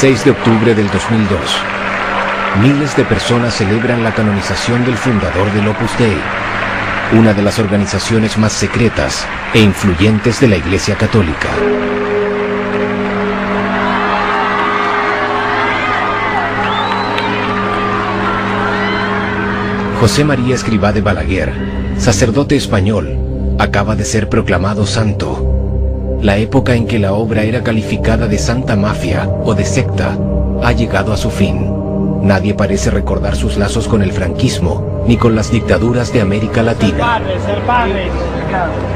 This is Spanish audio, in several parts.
16 de octubre del 2002. Miles de personas celebran la canonización del fundador del Opus Dei, una de las organizaciones más secretas e influyentes de la Iglesia Católica. José María Escrivá de Balaguer, sacerdote español, acaba de ser proclamado santo. La época en que la obra era calificada de santa mafia o de secta ha llegado a su fin. Nadie parece recordar sus lazos con el franquismo ni con las dictaduras de América Latina. El padre.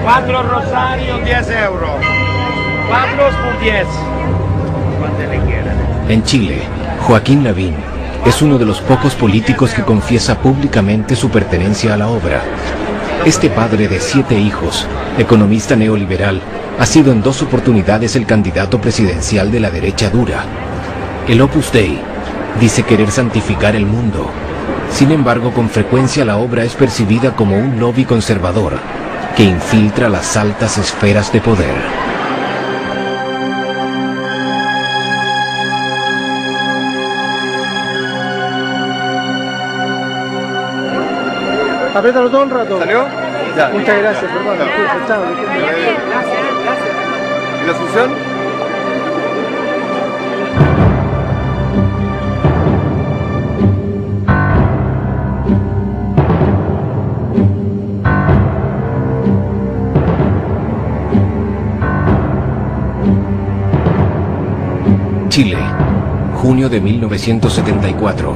4 rosarios, 10 euros. 4 por 10. Cuánto le quieran. En Chile, Joaquín Lavín es uno de los pocos políticos que confiesa públicamente su pertenencia a la obra. Este padre de 7 hijos, economista neoliberal, ha sido en 2 oportunidades el candidato presidencial de la derecha dura. El Opus Dei dice querer santificar el mundo. Sin embargo, con frecuencia la obra es percibida como un lobby conservador que infiltra las altas esferas de poder. Apriétalo todo el rato. ¿Salió? Ya. Muchas gracias, hermano. Chao. Gracias. ¿Y la Asunción? Chile, junio de 1974.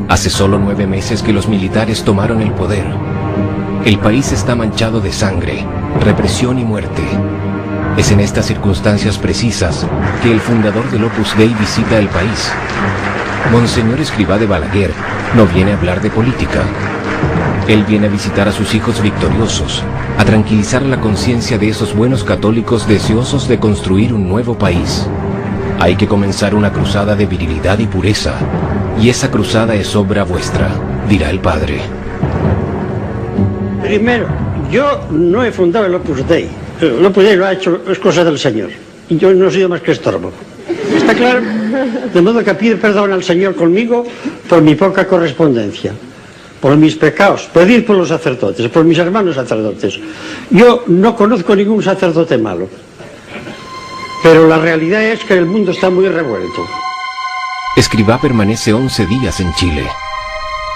Hace solo 9 meses que los militares tomaron el poder. El país está manchado de sangre, represión y muerte. Es en estas circunstancias precisas que el fundador del Opus Dei visita el país. Monseñor Escrivá de Balaguer no viene a hablar de política. Él viene a visitar a sus hijos victoriosos, a tranquilizar la conciencia de esos buenos católicos deseosos de construir un nuevo país. Hay que comenzar una cruzada de virilidad y pureza, y esa cruzada es obra vuestra, dirá el padre. Primero, yo no he fundado el Opus Dei. El Opus Dei lo ha hecho, es cosa del Señor. Y yo no he sido más que estorbo. ¿Está claro? De modo que pido perdón al Señor conmigo por mi poca correspondencia, por mis pecados, pedir por los sacerdotes, por mis hermanos sacerdotes. Yo no conozco ningún sacerdote malo. Pero la realidad es que el mundo está muy revuelto. Escrivá permanece 11 días en Chile.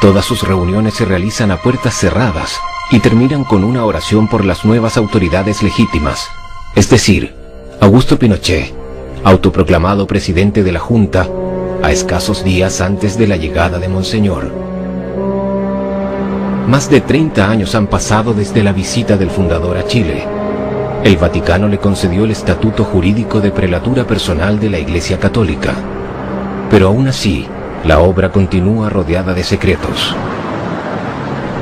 Todas sus reuniones se realizan a puertas cerradas y terminan con una oración por las nuevas autoridades legítimas, es decir, Augusto Pinochet, autoproclamado presidente de la Junta, a escasos días antes de la llegada de Monseñor. Más de 30 años han pasado desde la visita del fundador a Chile. El Vaticano le concedió el estatuto jurídico de prelatura personal de la Iglesia Católica. Pero aún así, la obra continúa rodeada de secretos.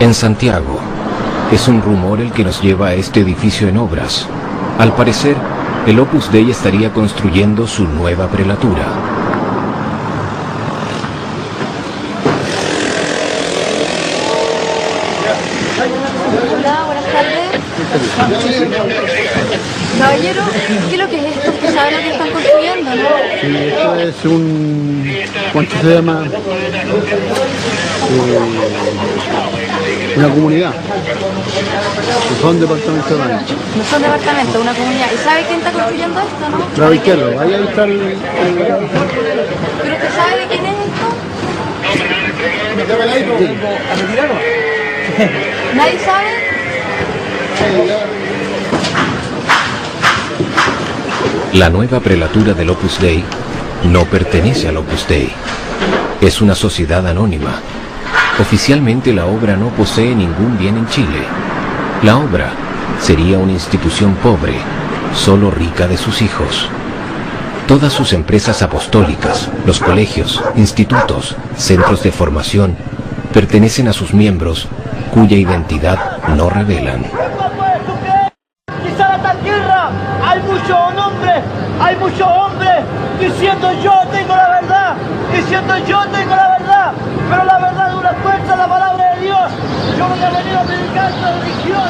En Santiago, es un rumor el que nos lleva a este edificio en obras. Al parecer, el Opus Dei estaría construyendo su nueva prelatura. Hola, buenas tardes. Caballero, ¿qué es lo que es esto? ¿Usted sabe lo que están construyendo, no? Sí, esto es un... ¿Cuánto se llama? Una comunidad. No son departamentos de baño. No son departamentos, una comunidad. ¿Y sabe quién está construyendo esto, no? Lado izquierdo, ahí está el... ¿Pero usted sabe de quién es esto? ¿Nadie sabe? La nueva prelatura del Opus Dei no pertenece al Opus Dei. Es una sociedad anónima. Oficialmente la obra no posee ningún bien en Chile. La obra sería una institución pobre, solo rica de sus hijos. Todas sus empresas apostólicas, los colegios, institutos, centros de formación, pertenecen a sus miembros, cuya identidad no revelan. Quizá en esta tierra hay muchos hombres diciendo yo tengo la verdad, pero la verdad es una fuerza, la palabra de Dios. Yo no he venido a predicar esta religión.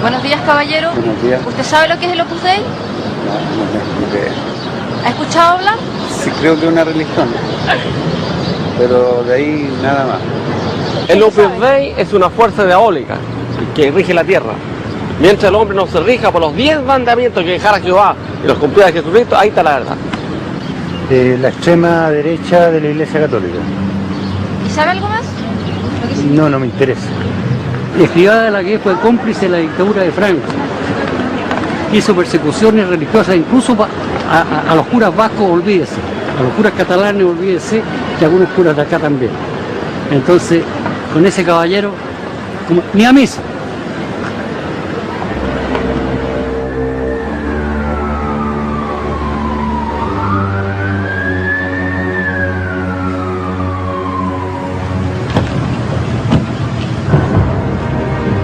Buenos días, caballero. Buenos días. ¿Usted sabe lo que es el Opus Dei? No sé. ¿Ha escuchado hablar? Sí, creo que es una religión, pero de ahí nada más. El Opus Dei es una fuerza diabólica que rige la tierra. Mientras el hombre no se rija por los 10 mandamientos que dejara Jehová y los cumpliera Jesucristo, ahí está la verdad. La extrema derecha de la Iglesia Católica. ¿Y sabe algo más? No, no me interesa. Escribá la que fue cómplice de la dictadura de Franco. Hizo persecuciones religiosas, incluso a los curas vascos, olvídese. A los curas catalanes, olvídese, y a algunos curas de acá también. Entonces, con ese caballero, ni a misa.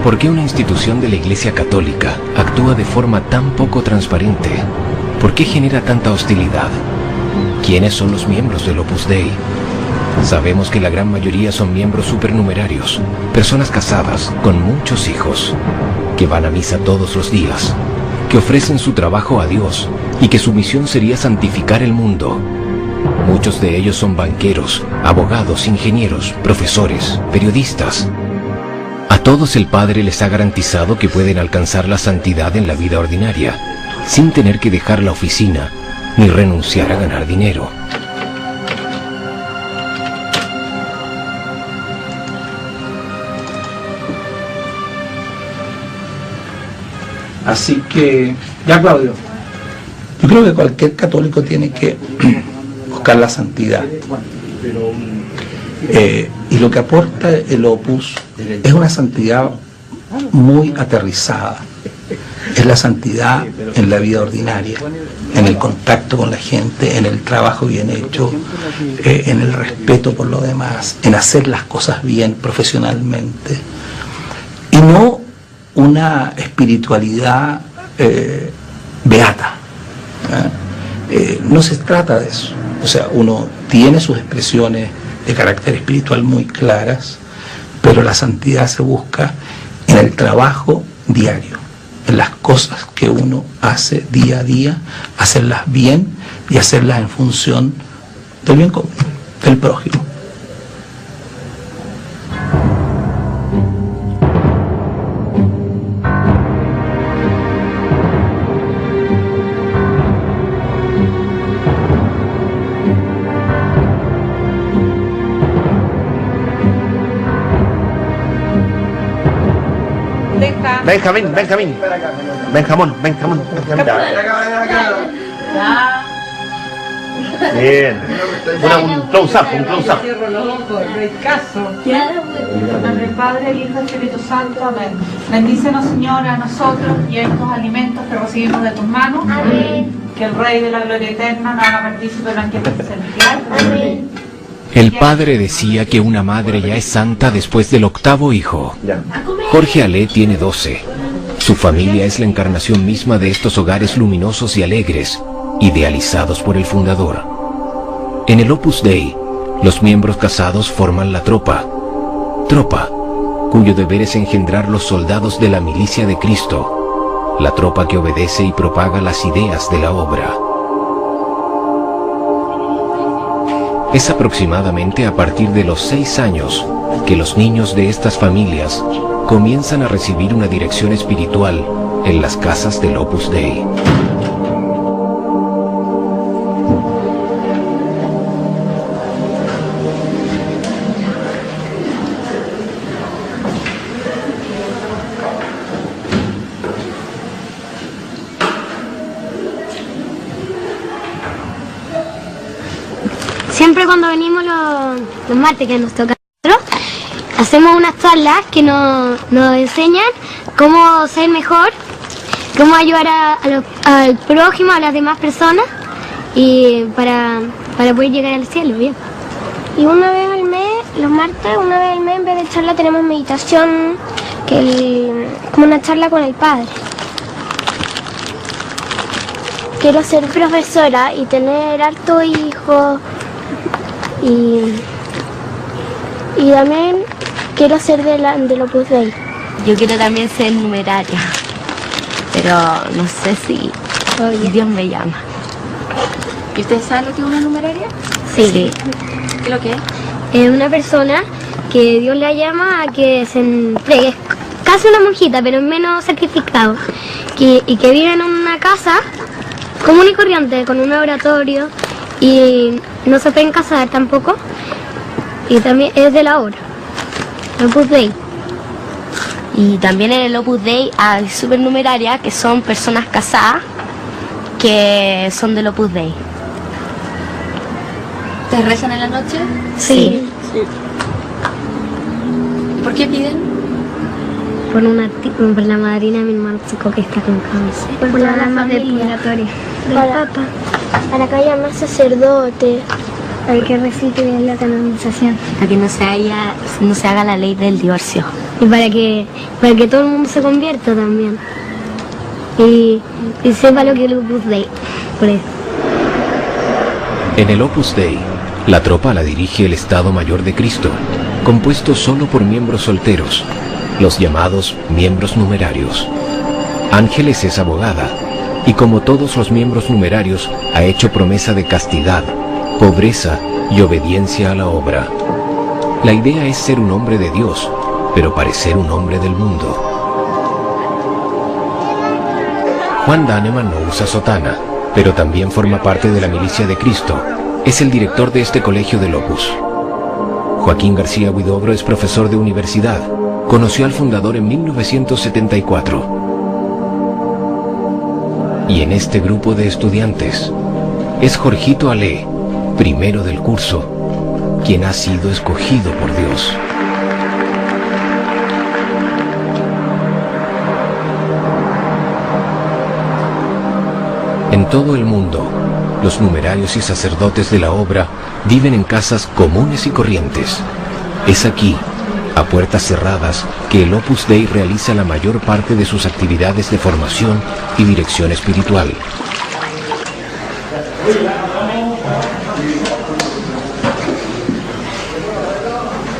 ¿Por qué una institución de la Iglesia Católica actúa de forma tan poco transparente? ¿Por qué genera tanta hostilidad? ¿Quiénes son los miembros del Opus Dei? Sabemos que la gran mayoría son miembros supernumerarios, personas casadas con muchos hijos, que van a misa todos los días, que ofrecen su trabajo a Dios y que su misión sería santificar el mundo. Muchos de ellos son banqueros, abogados, ingenieros, profesores, periodistas. A todos el Padre les ha garantizado que pueden alcanzar la santidad en la vida ordinaria, sin tener que dejar la oficina ni renunciar a ganar dinero. Así que, ya Claudio, yo creo que cualquier católico tiene que buscar la santidad. Y lo que aporta el Opus es una santidad muy aterrizada. Es la santidad en la vida ordinaria, en el contacto con la gente, en el trabajo bien hecho, en el respeto por lo demás, en hacer las cosas bien profesionalmente. Y no una espiritualidad beata. No se trata de eso. O sea, uno tiene sus expresiones de carácter espiritual muy claras, pero la santidad se busca en el trabajo diario, en las cosas que uno hace día a día, hacerlas bien y hacerlas en función del bien común, del prójimo. Benjamín. Benjamón. Bien. Un close-up. Del Padre, el Hijo y el Espíritu Santo. Amén. Bendícenos, Señor, a nosotros y a estos alimentos que recibimos de tus manos. Amén. Que el Rey de la Gloria Eterna nos haga partícipe del banquete celestial. Amén. El padre decía que una madre ya es santa después del 8º hijo. Jorge Alé tiene 12. Su familia es la encarnación misma de estos hogares luminosos y alegres, idealizados por el fundador. En el Opus Dei, los miembros casados forman la tropa, cuyo deber es engendrar los soldados de la milicia de Cristo, la tropa que obedece y propaga las ideas de la obra. Es aproximadamente a partir de los 6 años que los niños de estas familias comienzan a recibir una dirección espiritual en las casas del Opus Dei. Siempre cuando venimos los martes que nos toca a nosotros, hacemos unas charlas que nos enseñan cómo ser mejor, cómo ayudar al prójimo, a las demás personas y para poder llegar al cielo, bien. Y una vez al mes, los martes, una vez al mes en vez de charla tenemos meditación, como una charla con el Padre. Quiero ser profesora y tener harto hijos. Y también quiero ser del Opus Dei. Yo quiero también ser numeraria, pero no sé si Dios me llama. ¿Y ustedes saben lo que es una numeraria? Sí. ¿Qué es lo que es? Es una persona que Dios la llama a que se entregue. Es casi una monjita, pero menos sacrificado. Y que vive en una casa común y corriente, con un oratorio, y no se pueden casar tampoco. Y también es de la obra, Opus Dei. Y también en el Opus Dei hay supernumerarias que son personas casadas que son del Opus Dei. ¿Ustedes rezan en la noche? Sí. ¿Por qué piden? Por la madrina de mi hermano chico que está con cáncer. Por las almas del purgatorio. Del Papa. Para que haya más sacerdotes. Para que recite bien la canonización. Para que no se haga la ley del divorcio. Y para que todo el mundo se convierta también. Y sepa lo que es el Opus Dei. Por eso. En el Opus Dei, la tropa la dirige el Estado Mayor de Cristo, compuesto solo por miembros solteros, los llamados miembros numerarios. Ángeles es abogada, y como todos los miembros numerarios, ha hecho promesa de castidad, pobreza y obediencia a la obra. La idea es ser un hombre de Dios, pero parecer un hombre del mundo. Juan Daneman no usa sotana, pero también forma parte de la milicia de Cristo. Es el director de este colegio del Opus. Joaquín García Huidobro es profesor de universidad. Conoció al fundador en 1974. Y en este grupo de estudiantes es Jorgito Ale, primero del curso, quien ha sido escogido por Dios. En todo el mundo, los numerarios y sacerdotes de la obra viven en casas comunes y corrientes. Es aquí, a puertas cerradas, que el Opus Dei realiza la mayor parte de sus actividades de formación y dirección espiritual.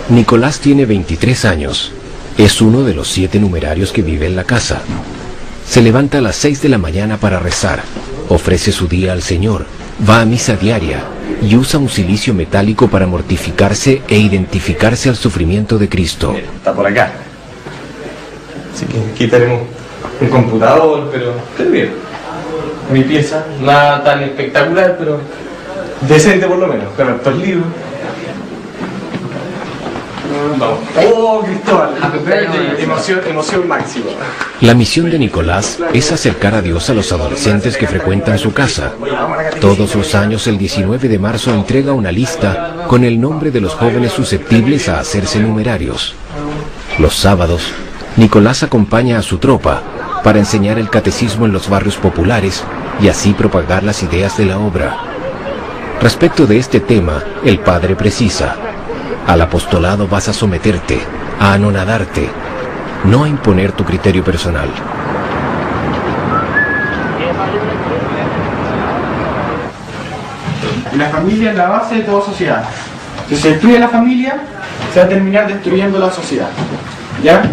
Nicolás tiene 23 años. Es uno de los 7 numerarios que vive en la casa. Se levanta a las 6 de la mañana para rezar. Ofrece su día al Señor, va a misa diaria y usa un cilicio metálico para mortificarse e identificarse al sufrimiento de Cristo. Está por acá. Así que aquí tenemos un computador, pero bien. Mi pieza, nada tan espectacular, pero decente por lo menos. Con estos libros. Vamos. ¡Oh, Cristóbal! Emoción máxima. La misión de Nicolás es acercar a Dios a los adolescentes que frecuentan su casa. Todos los años, el 19 de marzo, entrega una lista con el nombre de los jóvenes susceptibles a hacerse numerarios. Los sábados, Nicolás acompaña a su tropa para enseñar el catecismo en los barrios populares y así propagar las ideas de la obra. Respecto de este tema, el padre precisa: al apostolado vas a someterte, a anonadarte, no a imponer tu criterio personal. La familia es la base de toda sociedad. Si se destruye la familia, se va a terminar destruyendo la sociedad. ¿Ya?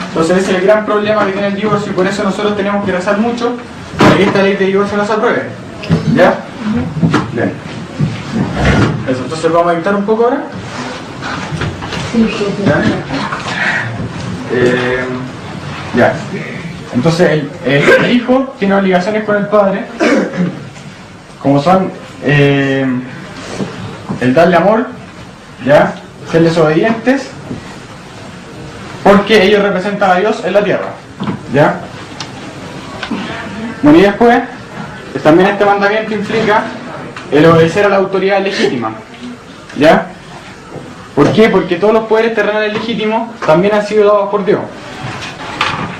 Entonces ese es el gran problema que tiene el divorcio y por eso nosotros tenemos que rezar mucho para que esta ley de divorcio no se apruebe. ¿Ya? Bien. Eso, entonces vamos a editar un poco ahora. Ya. Entonces el hijo tiene obligaciones con el padre, como son el darle amor, ya, serles obedientes, porque ellos representan a Dios en la tierra, ya. Bueno, y después también este mandamiento implica el obedecer a la autoridad legítima, ya. ¿Por qué? Porque todos los poderes terrenales legítimos también han sido dados por Dios.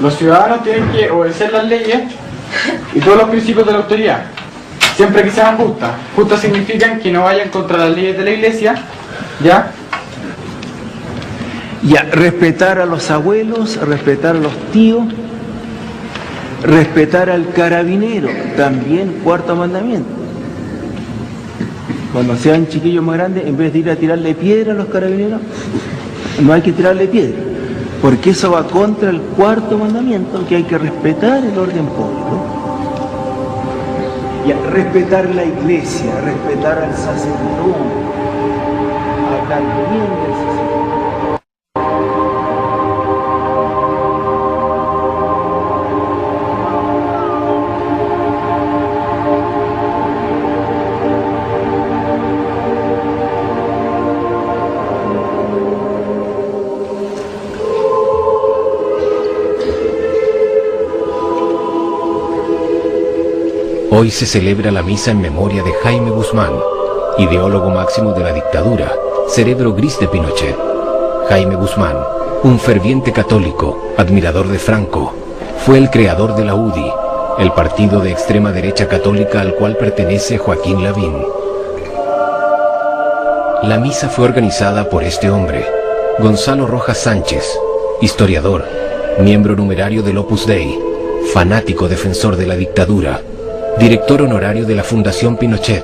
Los ciudadanos tienen que obedecer las leyes y todos los principios de la autoridad, siempre que sean justas. Justas significan que no vayan contra las leyes de la iglesia, ¿ya? Ya, respetar a los abuelos, respetar a los tíos, respetar al carabinero, también cuarto mandamiento. Cuando sean chiquillos más grandes, en vez de ir a tirarle piedra a los carabineros, no hay que tirarle piedra, porque eso va contra el cuarto mandamiento, que hay que respetar el orden público. Y respetar la iglesia, respetar al sacerdote, hablar bien del sacerdote. Hoy se celebra la misa en memoria de Jaime Guzmán, ideólogo máximo de la dictadura, cerebro gris de Pinochet. Jaime Guzmán, un ferviente católico, admirador de Franco, fue el creador de la UDI, el partido de extrema derecha católica al cual pertenece Joaquín Lavín. La misa fue organizada por este hombre, Gonzalo Rojas Sánchez, historiador, miembro numerario del Opus Dei, fanático defensor de la dictadura, director honorario de la Fundación Pinochet.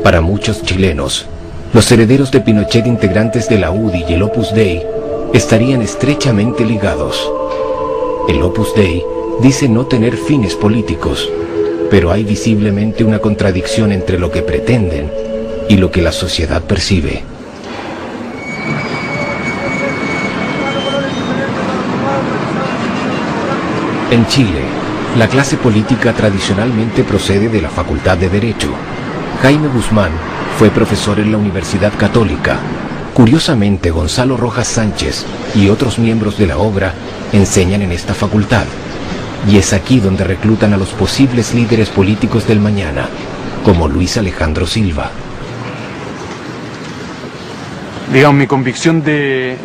Para muchos chilenos, los herederos de Pinochet integrantes de la UDI y el Opus Dei estarían estrechamente ligados. El Opus Dei dice no tener fines políticos, pero hay visiblemente una contradicción entre lo que pretenden y lo que la sociedad percibe. En Chile, la clase política tradicionalmente procede de la Facultad de Derecho. Jaime Guzmán fue profesor en la Universidad Católica. Curiosamente, Gonzalo Rojas Sánchez y otros miembros de la obra enseñan en esta facultad. Y es aquí donde reclutan a los posibles líderes políticos del mañana, como Luis Alejandro Silva. Digamos, mi convicción de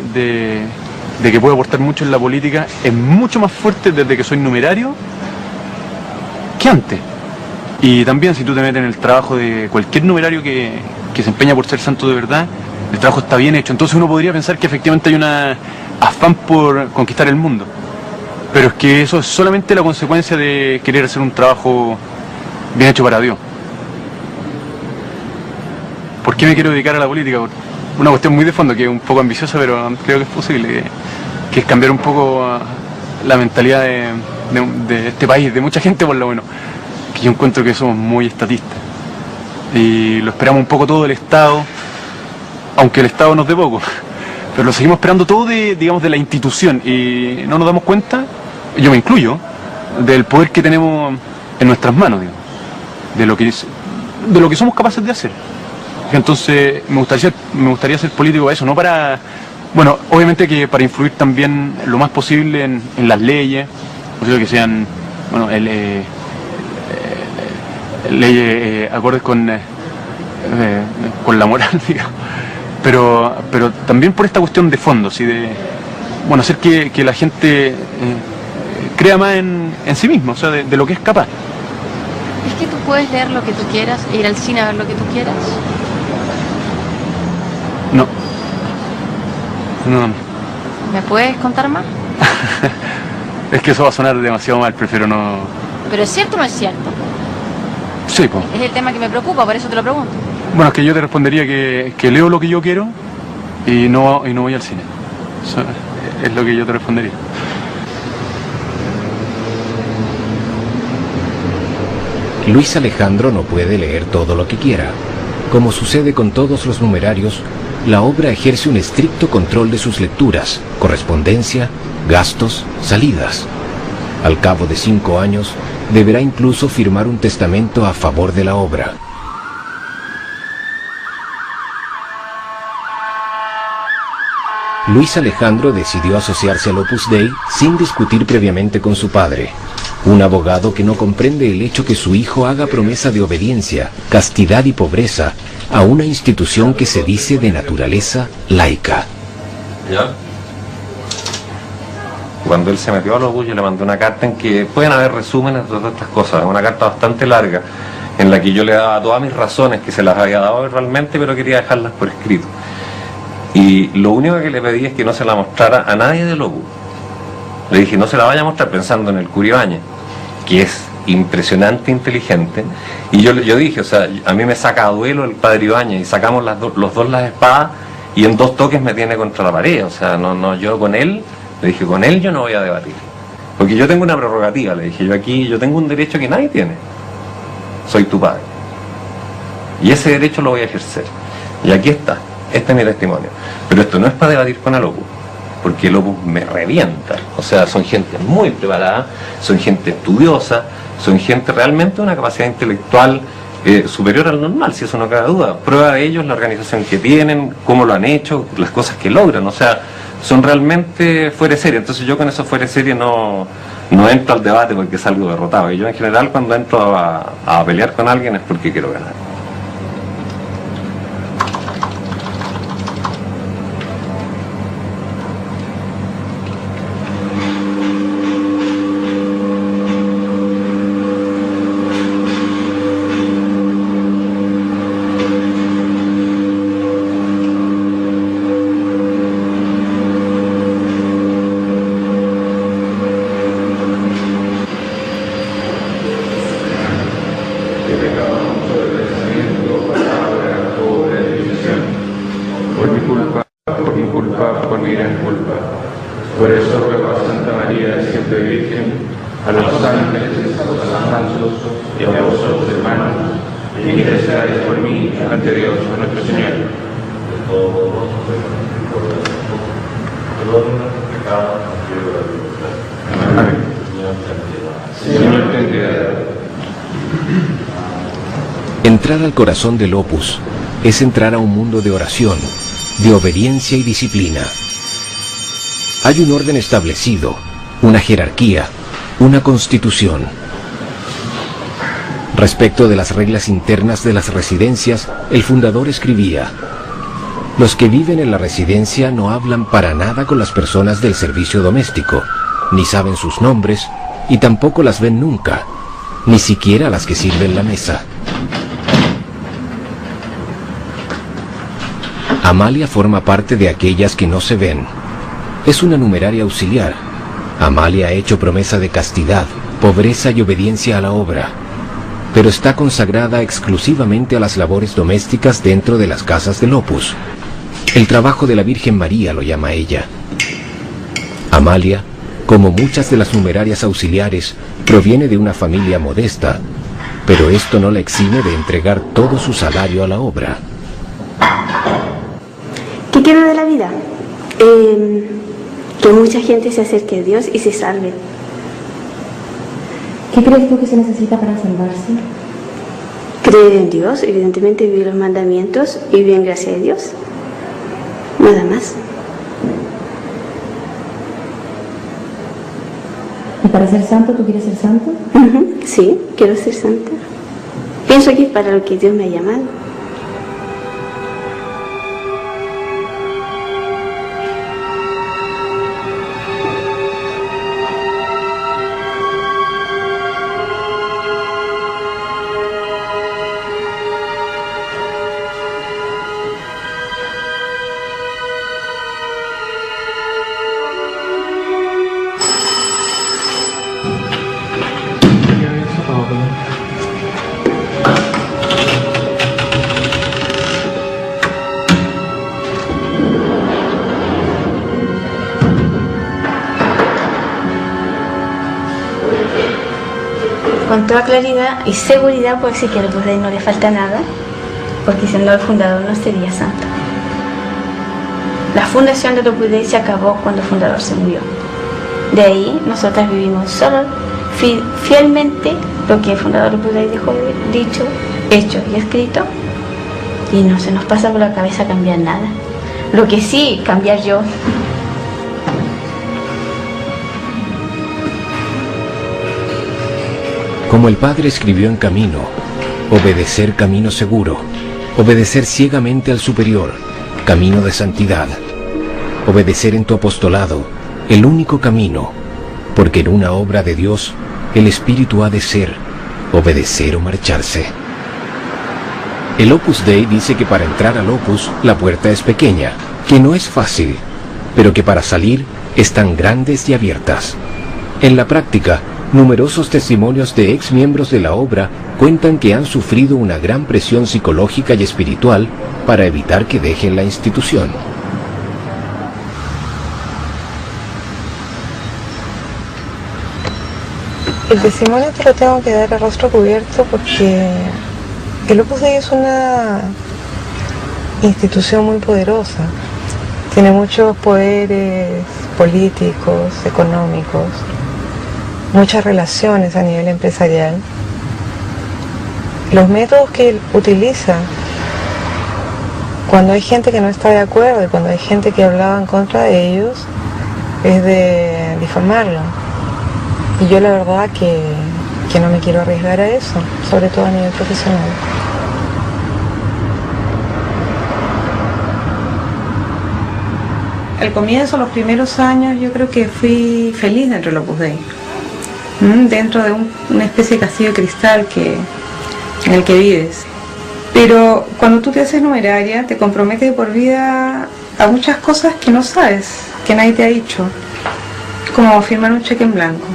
que puedo aportar mucho en la política es mucho más fuerte desde que soy numerario que antes. Y también si tú te metes en el trabajo de cualquier numerario que se empeña por ser santo de verdad, el trabajo está bien hecho. Entonces uno podría pensar que efectivamente hay un afán por conquistar el mundo. Pero es que eso es solamente la consecuencia de querer hacer un trabajo bien hecho para Dios. ¿Por qué me quiero dedicar a la política? Una cuestión muy de fondo, que es un poco ambiciosa, pero creo que es posible, que es cambiar un poco la mentalidad de este país, de mucha gente por lo menos, que yo encuentro que somos muy estatistas. Y lo esperamos un poco todo del Estado, aunque el Estado nos dé poco, pero lo seguimos esperando todo digamos, de la institución, y no nos damos cuenta, yo me incluyo, del poder que tenemos en nuestras manos, digamos, de lo que somos capaces de hacer. Entonces me gustaría ser político eso, no para, bueno, obviamente que para influir también lo más posible en las leyes, que sean, bueno, leyes acordes con la moral, digamos, pero también por esta cuestión de fondo, ¿sí? De, bueno, hacer que la gente crea más en sí misma, o sea, de lo que es capaz. ¿Es que tú puedes leer lo que tú quieras e ir al cine a ver lo que tú quieras? No. ¿Me puedes contar más? Es que eso va a sonar demasiado mal, prefiero no... ¿Pero es cierto o no es cierto? Sí, pues. Es el tema que me preocupa, por eso te lo pregunto. Bueno, es que yo te respondería que leo lo que yo quiero y no voy al cine. Eso es lo que yo te respondería. Luis Alejandro no puede leer todo lo que quiera. Como sucede con todos los numerarios, la obra ejerce un estricto control de sus lecturas, correspondencia, gastos, salidas. Al cabo de 5 años, deberá incluso firmar un testamento a favor de la obra. Luis Alejandro decidió asociarse al Opus Dei sin discutir previamente con su padre, un abogado que no comprende el hecho que su hijo haga promesa de obediencia, castidad y pobreza a una institución que se dice de naturaleza laica. ¿Ya? Cuando él se metió a los Opus, yo le mandé una carta en que pueden haber resúmenes de todas estas cosas, una carta bastante larga, en la que yo le daba todas mis razones, que se las había dado verbalmente, pero quería dejarlas por escrito. Y lo único que le pedí es que no se la mostrara a nadie del Opus. Le dije, no se la vaya a mostrar, pensando en el Cura Ibáñez, que es impresionante, inteligente. Y yo dije, o sea, a mí me saca a duelo el padre Ibáñez, y sacamos los dos las espadas, y en 2 toques me tiene contra la pared. O sea, yo con él, le dije, con él yo no voy a debatir. Porque yo tengo una prerrogativa, le dije, yo tengo un derecho que nadie tiene. soy tu padre. Y ese derecho lo voy a ejercer. Y aquí está, este es mi testimonio. Pero esto no es para debatir con el Opus, porque el Opus me revienta. O sea, son gente muy preparada, son gente estudiosa, son gente realmente de una capacidad intelectual superior al normal, si eso no cabe duda. Prueba de ello es la organización que tienen, cómo lo han hecho, las cosas que logran. O sea, son realmente fuera de serie. Entonces yo con eso fuera de serie no entro al debate porque salgo derrotado. Y yo en general cuando entro a pelear con alguien es porque quiero ganar. Por eso ruego a Santa María, siempre Virgen, a los ángeles, a los santos y a vosotros, hermanos, y intercedáis por mí ante Dios, a nuestro Señor. Amén. Señor, ten piedad. Entrar al corazón del Opus es entrar a un mundo de oración, de obediencia y disciplina. Hay un orden establecido, una jerarquía, una constitución. Respecto de las reglas internas de las residencias, el fundador escribía: los que viven en la residencia no hablan para nada con las personas del servicio doméstico, ni saben sus nombres, y tampoco las ven nunca, ni siquiera las que sirven la mesa. Amalia forma parte de aquellas que no se ven. Es una numeraria auxiliar. Amalia ha hecho promesa de castidad, pobreza y obediencia a la obra, pero está consagrada exclusivamente a las labores domésticas dentro de las casas del Opus. El trabajo de la Virgen María lo llama ella. Amalia, como muchas de las numerarias auxiliares, proviene de una familia modesta, pero esto no la exime de entregar todo su salario a la obra. ¿Qué quiero de la vida? Que mucha gente se acerque a Dios y se salve. ¿Qué crees tú que se necesita para salvarse? Creer en Dios, evidentemente vivir los mandamientos y vivir en gracia de Dios. Nada más. ¿Y para ser santo tú quieres ser santo? Sí, quiero ser santa. Pienso que es para lo que Dios me ha llamado. Con toda claridad y seguridad puedo decir que al Opus Dei no le falta nada, porque si no el fundador no sería santo. La fundación del Opus Dei se acabó cuando el fundador se murió. De ahí nosotras vivimos solo fielmente lo que el fundador del Opus Dei dejó dicho, hecho y escrito, y no se nos pasa por la cabeza cambiar nada. Lo que sí, cambiar yo. Como el Padre escribió en Camino, obedecer camino seguro, obedecer ciegamente al superior, camino de santidad, obedecer en tu apostolado, el único camino, porque en una obra de Dios el Espíritu ha de ser, obedecer o marcharse. El Opus Dei dice que para entrar al Opus la puerta es pequeña, que no es fácil, pero que para salir están grandes y abiertas. En la práctica, numerosos testimonios de ex miembros de la obra cuentan que han sufrido una gran presión psicológica y espiritual para evitar que dejen la institución. El testimonio te lo tengo que dar a rostro cubierto porque el Opus Dei es una institución muy poderosa. Tiene muchos poderes políticos, económicos, muchas relaciones a nivel empresarial. Los métodos que él utiliza cuando hay gente que no está de acuerdo y cuando hay gente que hablaba en contra de ellos es de difamarlo. Y yo la verdad que no me quiero arriesgar a eso, sobre todo a nivel profesional. Al comienzo, los primeros años, yo creo que fui feliz dentro del Opus Dei. Dentro de una especie de castillo de cristal en el que vives. Pero cuando tú te haces numeraria, te comprometes por vida a muchas cosas que no sabes, que nadie te ha dicho. Como firmar un cheque en blanco.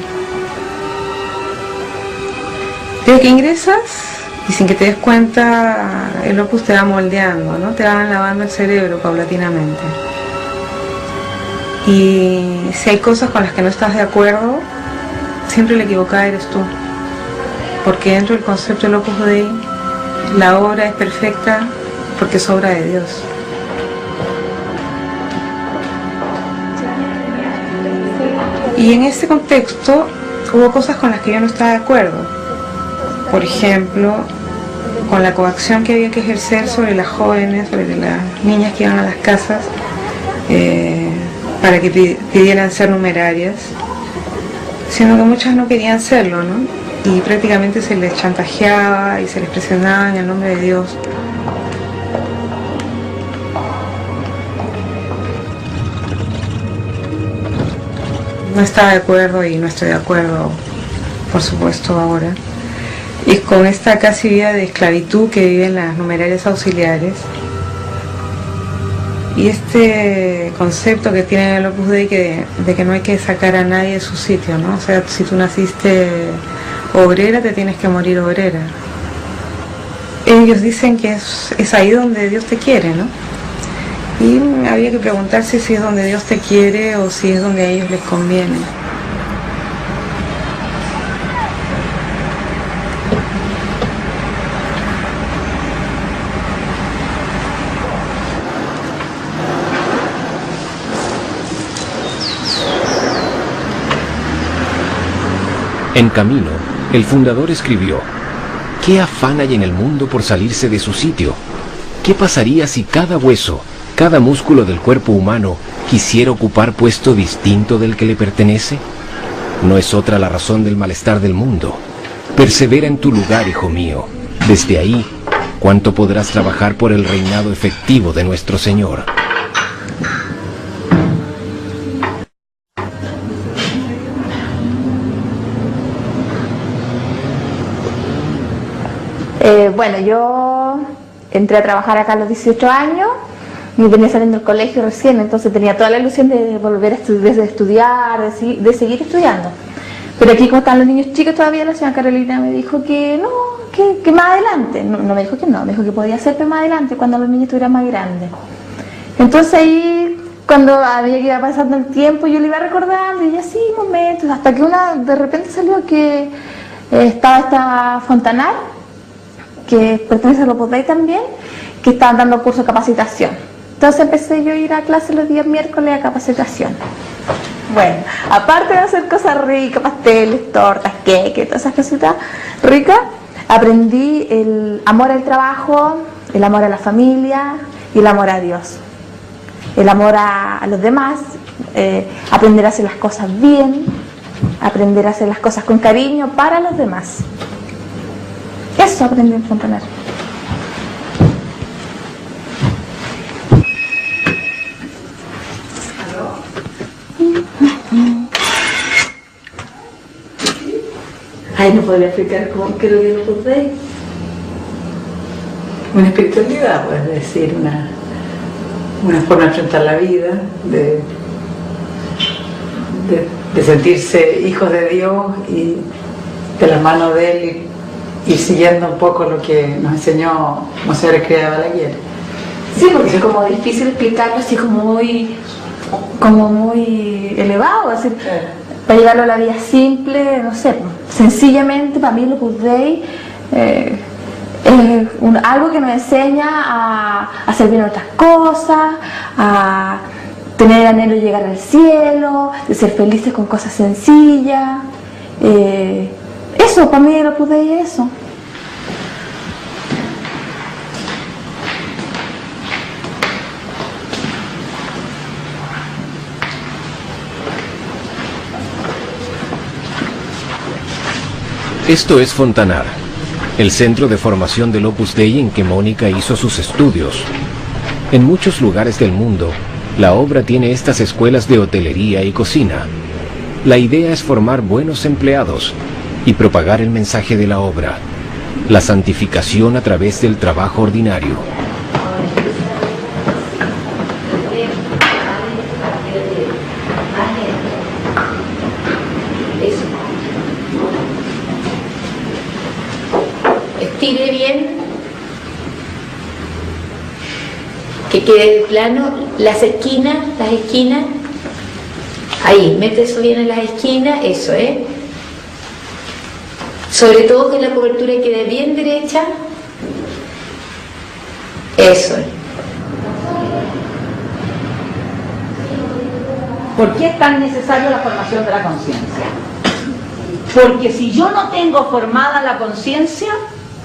Desde que ingresas, y sin que te des cuenta, el Opus te va moldeando, ¿no? Te van lavando el cerebro paulatinamente. Y si hay cosas con las que no estás de acuerdo, siempre la equivocada eres tú. Porque dentro del concepto del Opus Dei, la obra es perfecta porque es obra de Dios. Y en este contexto hubo cosas con las que yo no estaba de acuerdo. Por ejemplo, con la coacción que había que ejercer sobre las jóvenes, sobre las niñas que iban a las casas para que pidieran ser numerarias, siendo que muchas no querían serlo, ¿no? Y prácticamente se les chantajeaba y se les presionaba en el nombre de Dios. No estaba de acuerdo y no estoy de acuerdo, por supuesto, ahora. Y con esta casi vida de esclavitud que viven las numerarias auxiliares. Y este concepto que tiene el Opus Dei de que no hay que sacar a nadie de su sitio, ¿no? O sea, si tú naciste obrera, te tienes que morir obrera. Ellos dicen que es ahí donde Dios te quiere, ¿no? Y había que preguntarse si es donde Dios te quiere o si es donde a ellos les conviene. En Camino, el fundador escribió: ¿qué afán hay en el mundo por salirse de su sitio? ¿Qué pasaría si cada hueso, cada músculo del cuerpo humano quisiera ocupar puesto distinto del que le pertenece? No es otra la razón del malestar del mundo. Persevera en tu lugar, hijo mío. Desde ahí, ¿cuánto podrás trabajar por el reinado efectivo de nuestro Señor? Bueno, yo entré a trabajar acá a los 18 años, me venía saliendo del colegio recién, entonces tenía toda la ilusión de volver a estudiar, de seguir estudiando. Pero aquí, como están los niños chicos todavía, la señora Carolina me dijo que no, que más adelante. No me dijo que no, me dijo que podía ser más adelante, cuando los niños estuvieran más grandes. Entonces ahí, cuando había que iba pasando el tiempo, yo le iba recordando, y así momentos, hasta que de repente salió que estaba esta Fontanar, que pertenece al Opus Dei también, que estaban dando curso de capacitación. Entonces empecé yo a ir a clase los días miércoles a capacitación. Bueno, aparte de hacer cosas ricas, pasteles, tortas, queques, todas esas cositas ricas, aprendí el amor al trabajo, el amor a la familia y el amor a Dios. El amor a los demás, aprender a hacer las cosas bien, aprender a hacer las cosas con cariño para los demás. Eso aprendí en Fontanar. Ay, no podría explicar cómo creo que lo puse. Una espiritualidad, puedes decir, una forma de enfrentar la vida, de sentirse hijos de Dios y de la mano de Él y siguiendo un poco lo que nos enseñó Monseñor Escrivá de Balaguer. Sí, porque es como difícil explicarlo así como muy elevado, así, para llevarlo a la vida simple, no sé, sencillamente para mí el Opus Dei es algo que nos enseña a hacer bien otras cosas, a tener el anhelo de llegar al cielo, de ser felices con cosas sencillas. Eso, para mí el Opus Dei es eso. Esto es Fontanar, el centro de formación del Opus Dei en que Mónica hizo sus estudios. En muchos lugares del mundo, la obra tiene estas escuelas de hotelería y cocina. La idea es formar buenos empleados y propagar el mensaje de la obra, la santificación a través del trabajo ordinario. Estire bien, que quede plano, las esquinas, ahí, mete eso bien en las esquinas, eso, sobre todo que la cobertura quede bien derecha, eso. ¿Por qué es tan necesaria la formación de la conciencia? Porque si yo no tengo formada la conciencia,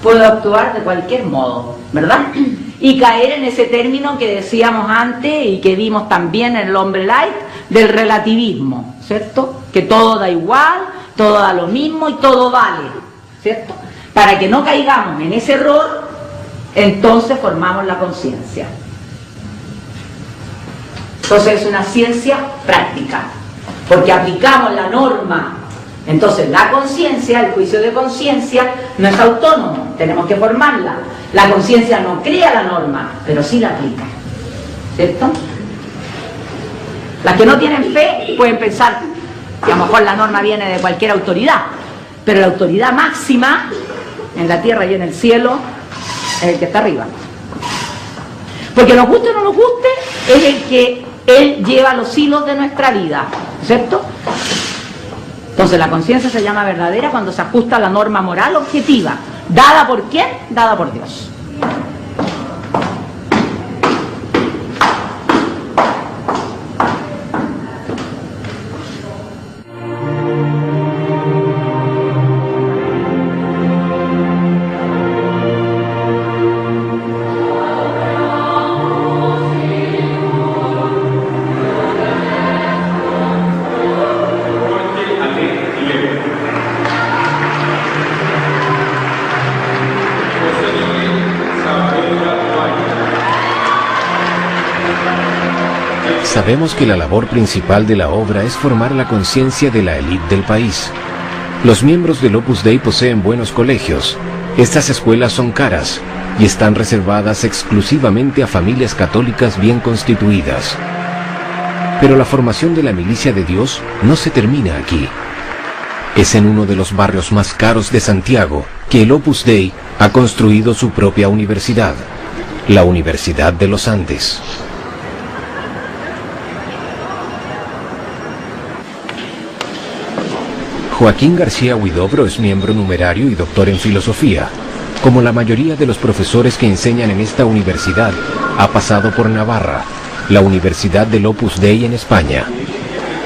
puedo actuar de cualquier modo, ¿verdad? Y caer en ese término que decíamos antes y que vimos también en el hombre light, del relativismo, ¿cierto? Que todo da igual, todo da lo mismo y todo vale, ¿cierto? Para que no caigamos en ese error, entonces formamos la conciencia. Entonces es una ciencia práctica, porque aplicamos la norma. Entonces la conciencia, el juicio de conciencia, no es autónomo, tenemos que formarla. La conciencia no crea la norma, pero sí la aplica, ¿cierto? Las que no tienen fe pueden pensar que a lo mejor la norma viene de cualquier autoridad, pero la autoridad máxima en la tierra y en el cielo es el que está arriba. Porque nos guste o no nos guste, es el que Él lleva los hilos de nuestra vida, ¿cierto? Entonces la conciencia se llama verdadera cuando se ajusta a la norma moral objetiva. ¿Dada por quién? Dada por Dios. Sabemos que la labor principal de la obra es formar la conciencia de la élite del país. Los miembros del Opus Dei poseen buenos colegios. Estas escuelas son caras y están reservadas exclusivamente a familias católicas bien constituidas. Pero la formación de la milicia de Dios no se termina aquí. Es en uno de los barrios más caros de Santiago que el Opus Dei ha construido su propia universidad, la Universidad de los Andes. Joaquín García Huidobro es miembro numerario y doctor en filosofía. Como la mayoría de los profesores que enseñan en esta universidad, ha pasado por Navarra, la Universidad del Opus Dei en España.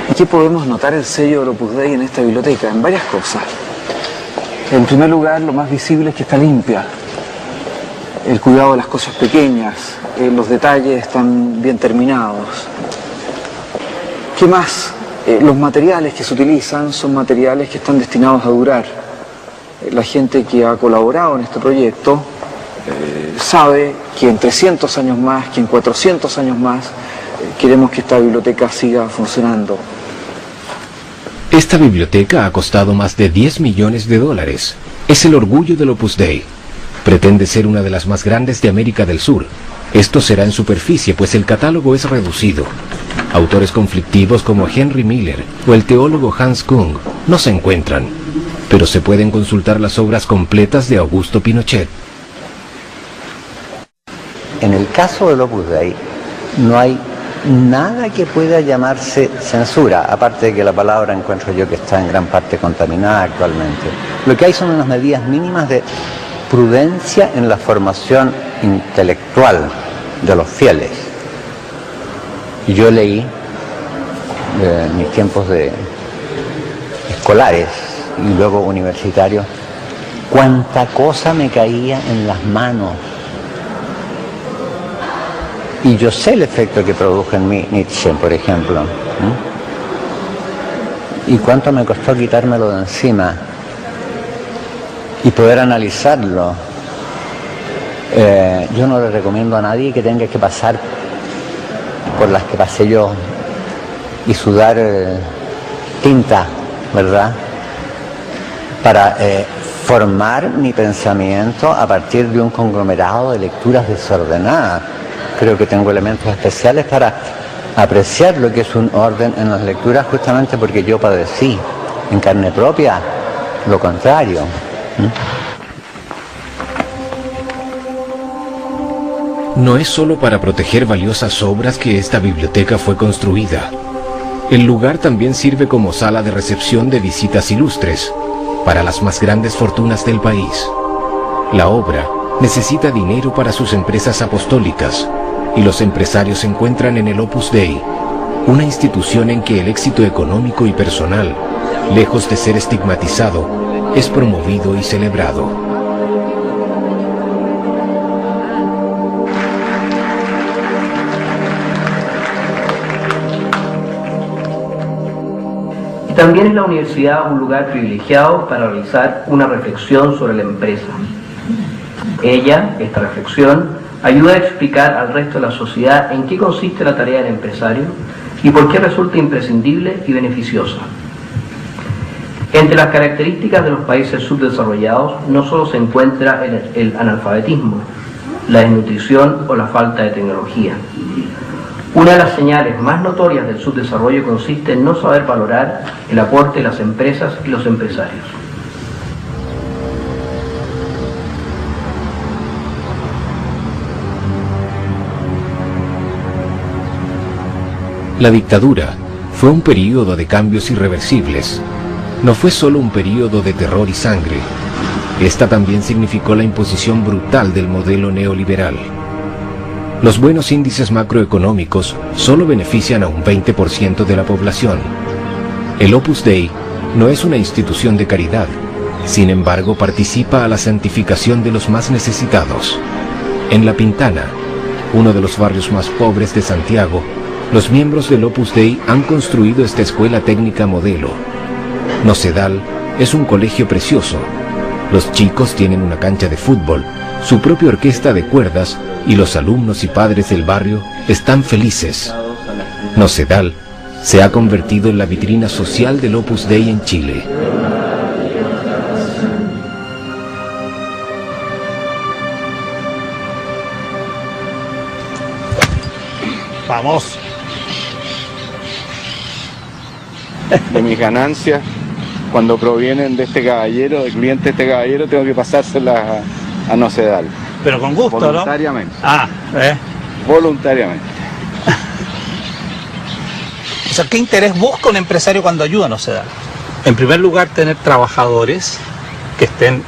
Aquí podemos notar el sello del Opus Dei en esta biblioteca, en varias cosas. En primer lugar, lo más visible es que está limpia. El cuidado de las cosas pequeñas, los detalles están bien terminados. ¿Qué más? Los materiales que se utilizan son materiales que están destinados a durar. La gente que ha colaborado en este proyecto sabe que en 300 años más, que en 400 años más, queremos que esta biblioteca siga funcionando. Esta biblioteca ha costado más de 10 millones de dólares. Es el orgullo del Opus Dei. Pretende ser una de las más grandes de América del Sur. Esto será en superficie, pues el catálogo es reducido. Autores conflictivos como Henry Miller o el teólogo Hans Kung no se encuentran, pero se pueden consultar las obras completas de Augusto Pinochet. En el caso del Opus Dei no hay nada que pueda llamarse censura, aparte de que la palabra encuentro yo que está en gran parte contaminada actualmente. Lo que hay son unas medidas mínimas de prudencia en la formación intelectual de los fieles. Y yo leí en mis tiempos de escolares y luego universitarios, cuánta cosa me caía en las manos. Y yo sé el efecto que produjo en mí Nietzsche, por ejemplo. Y cuánto me costó quitármelo de encima y poder analizarlo. Yo no le recomiendo a nadie que tenga que pasar por las que pasé yo y sudar tinta, ¿verdad? Para formar mi pensamiento a partir de un conglomerado de lecturas desordenadas. Creo que tengo elementos especiales para apreciar lo que es un orden en las lecturas, justamente porque yo padecí en carne propia lo contrario. No es solo para proteger valiosas obras que esta biblioteca fue construida. El lugar también sirve como sala de recepción de visitas ilustres para las más grandes fortunas del país. La obra necesita dinero para sus empresas apostólicas y los empresarios encuentran en el Opus Dei una institución en que el éxito económico y personal, lejos de ser estigmatizado, es promovido y celebrado. También es la universidad un lugar privilegiado para realizar una reflexión sobre la empresa. Esta reflexión, ayuda a explicar al resto de la sociedad en qué consiste la tarea del empresario y por qué resulta imprescindible y beneficiosa. Entre las características de los países subdesarrollados no solo se encuentra el analfabetismo, la desnutrición o la falta de tecnología. Una de las señales más notorias del subdesarrollo consiste en no saber valorar el aporte de las empresas y los empresarios. La dictadura fue un período de cambios irreversibles. No fue solo un período de terror y sangre. Esta también significó la imposición brutal del modelo neoliberal. Los buenos índices macroeconómicos solo benefician a un 20% de la población. El Opus Dei no es una institución de caridad, sin embargo participa a la santificación de los más necesitados. En La Pintana, uno de los barrios más pobres de Santiago, los miembros del Opus Dei han construido esta escuela técnica modelo. Nocedal es un colegio precioso. Los chicos tienen una cancha de fútbol, su propia orquesta de cuerdas y los alumnos y padres del barrio están felices. Nocedal se ha convertido en la vitrina social del Opus Dei en Chile. Vamos. De mis ganancias, cuando provienen de este caballero, del cliente de este caballero, tengo que pasárselas a Nocedal. Pero con gusto, voluntariamente. ¿No? Voluntariamente. O sea, ¿qué interés busca un empresario cuando ayuda a Nocedal? En primer lugar, tener trabajadores que estén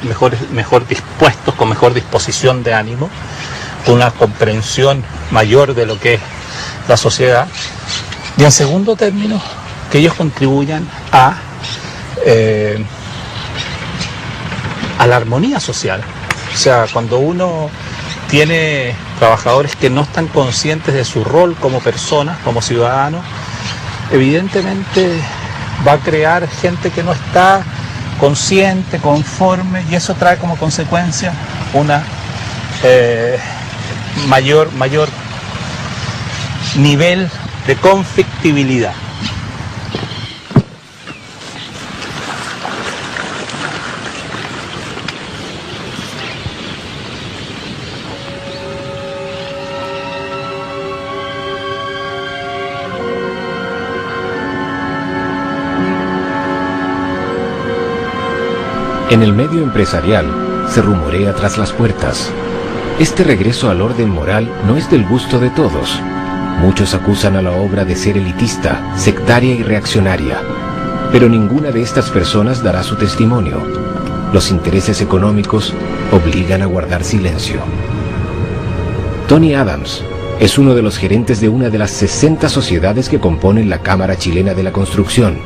mejor dispuestos, con mejor disposición de ánimo, con una comprensión mayor de lo que es la sociedad. Y en segundo término, que ellos contribuyan a la armonía social. O sea, cuando uno tiene trabajadores que no están conscientes de su rol como personas, como ciudadanos, evidentemente va a crear gente que no está consciente, conforme, y eso trae como consecuencia una mayor nivel de conflictibilidad. En el medio empresarial se rumorea tras las puertas. Este regreso al orden moral no es del gusto de todos. Muchos acusan a la obra de ser elitista, sectaria y reaccionaria, pero ninguna de estas personas dará su testimonio. Los intereses económicos obligan a guardar silencio. Tony Adams es uno de los gerentes de una de las 60 sociedades que componen la Cámara Chilena de la Construcción,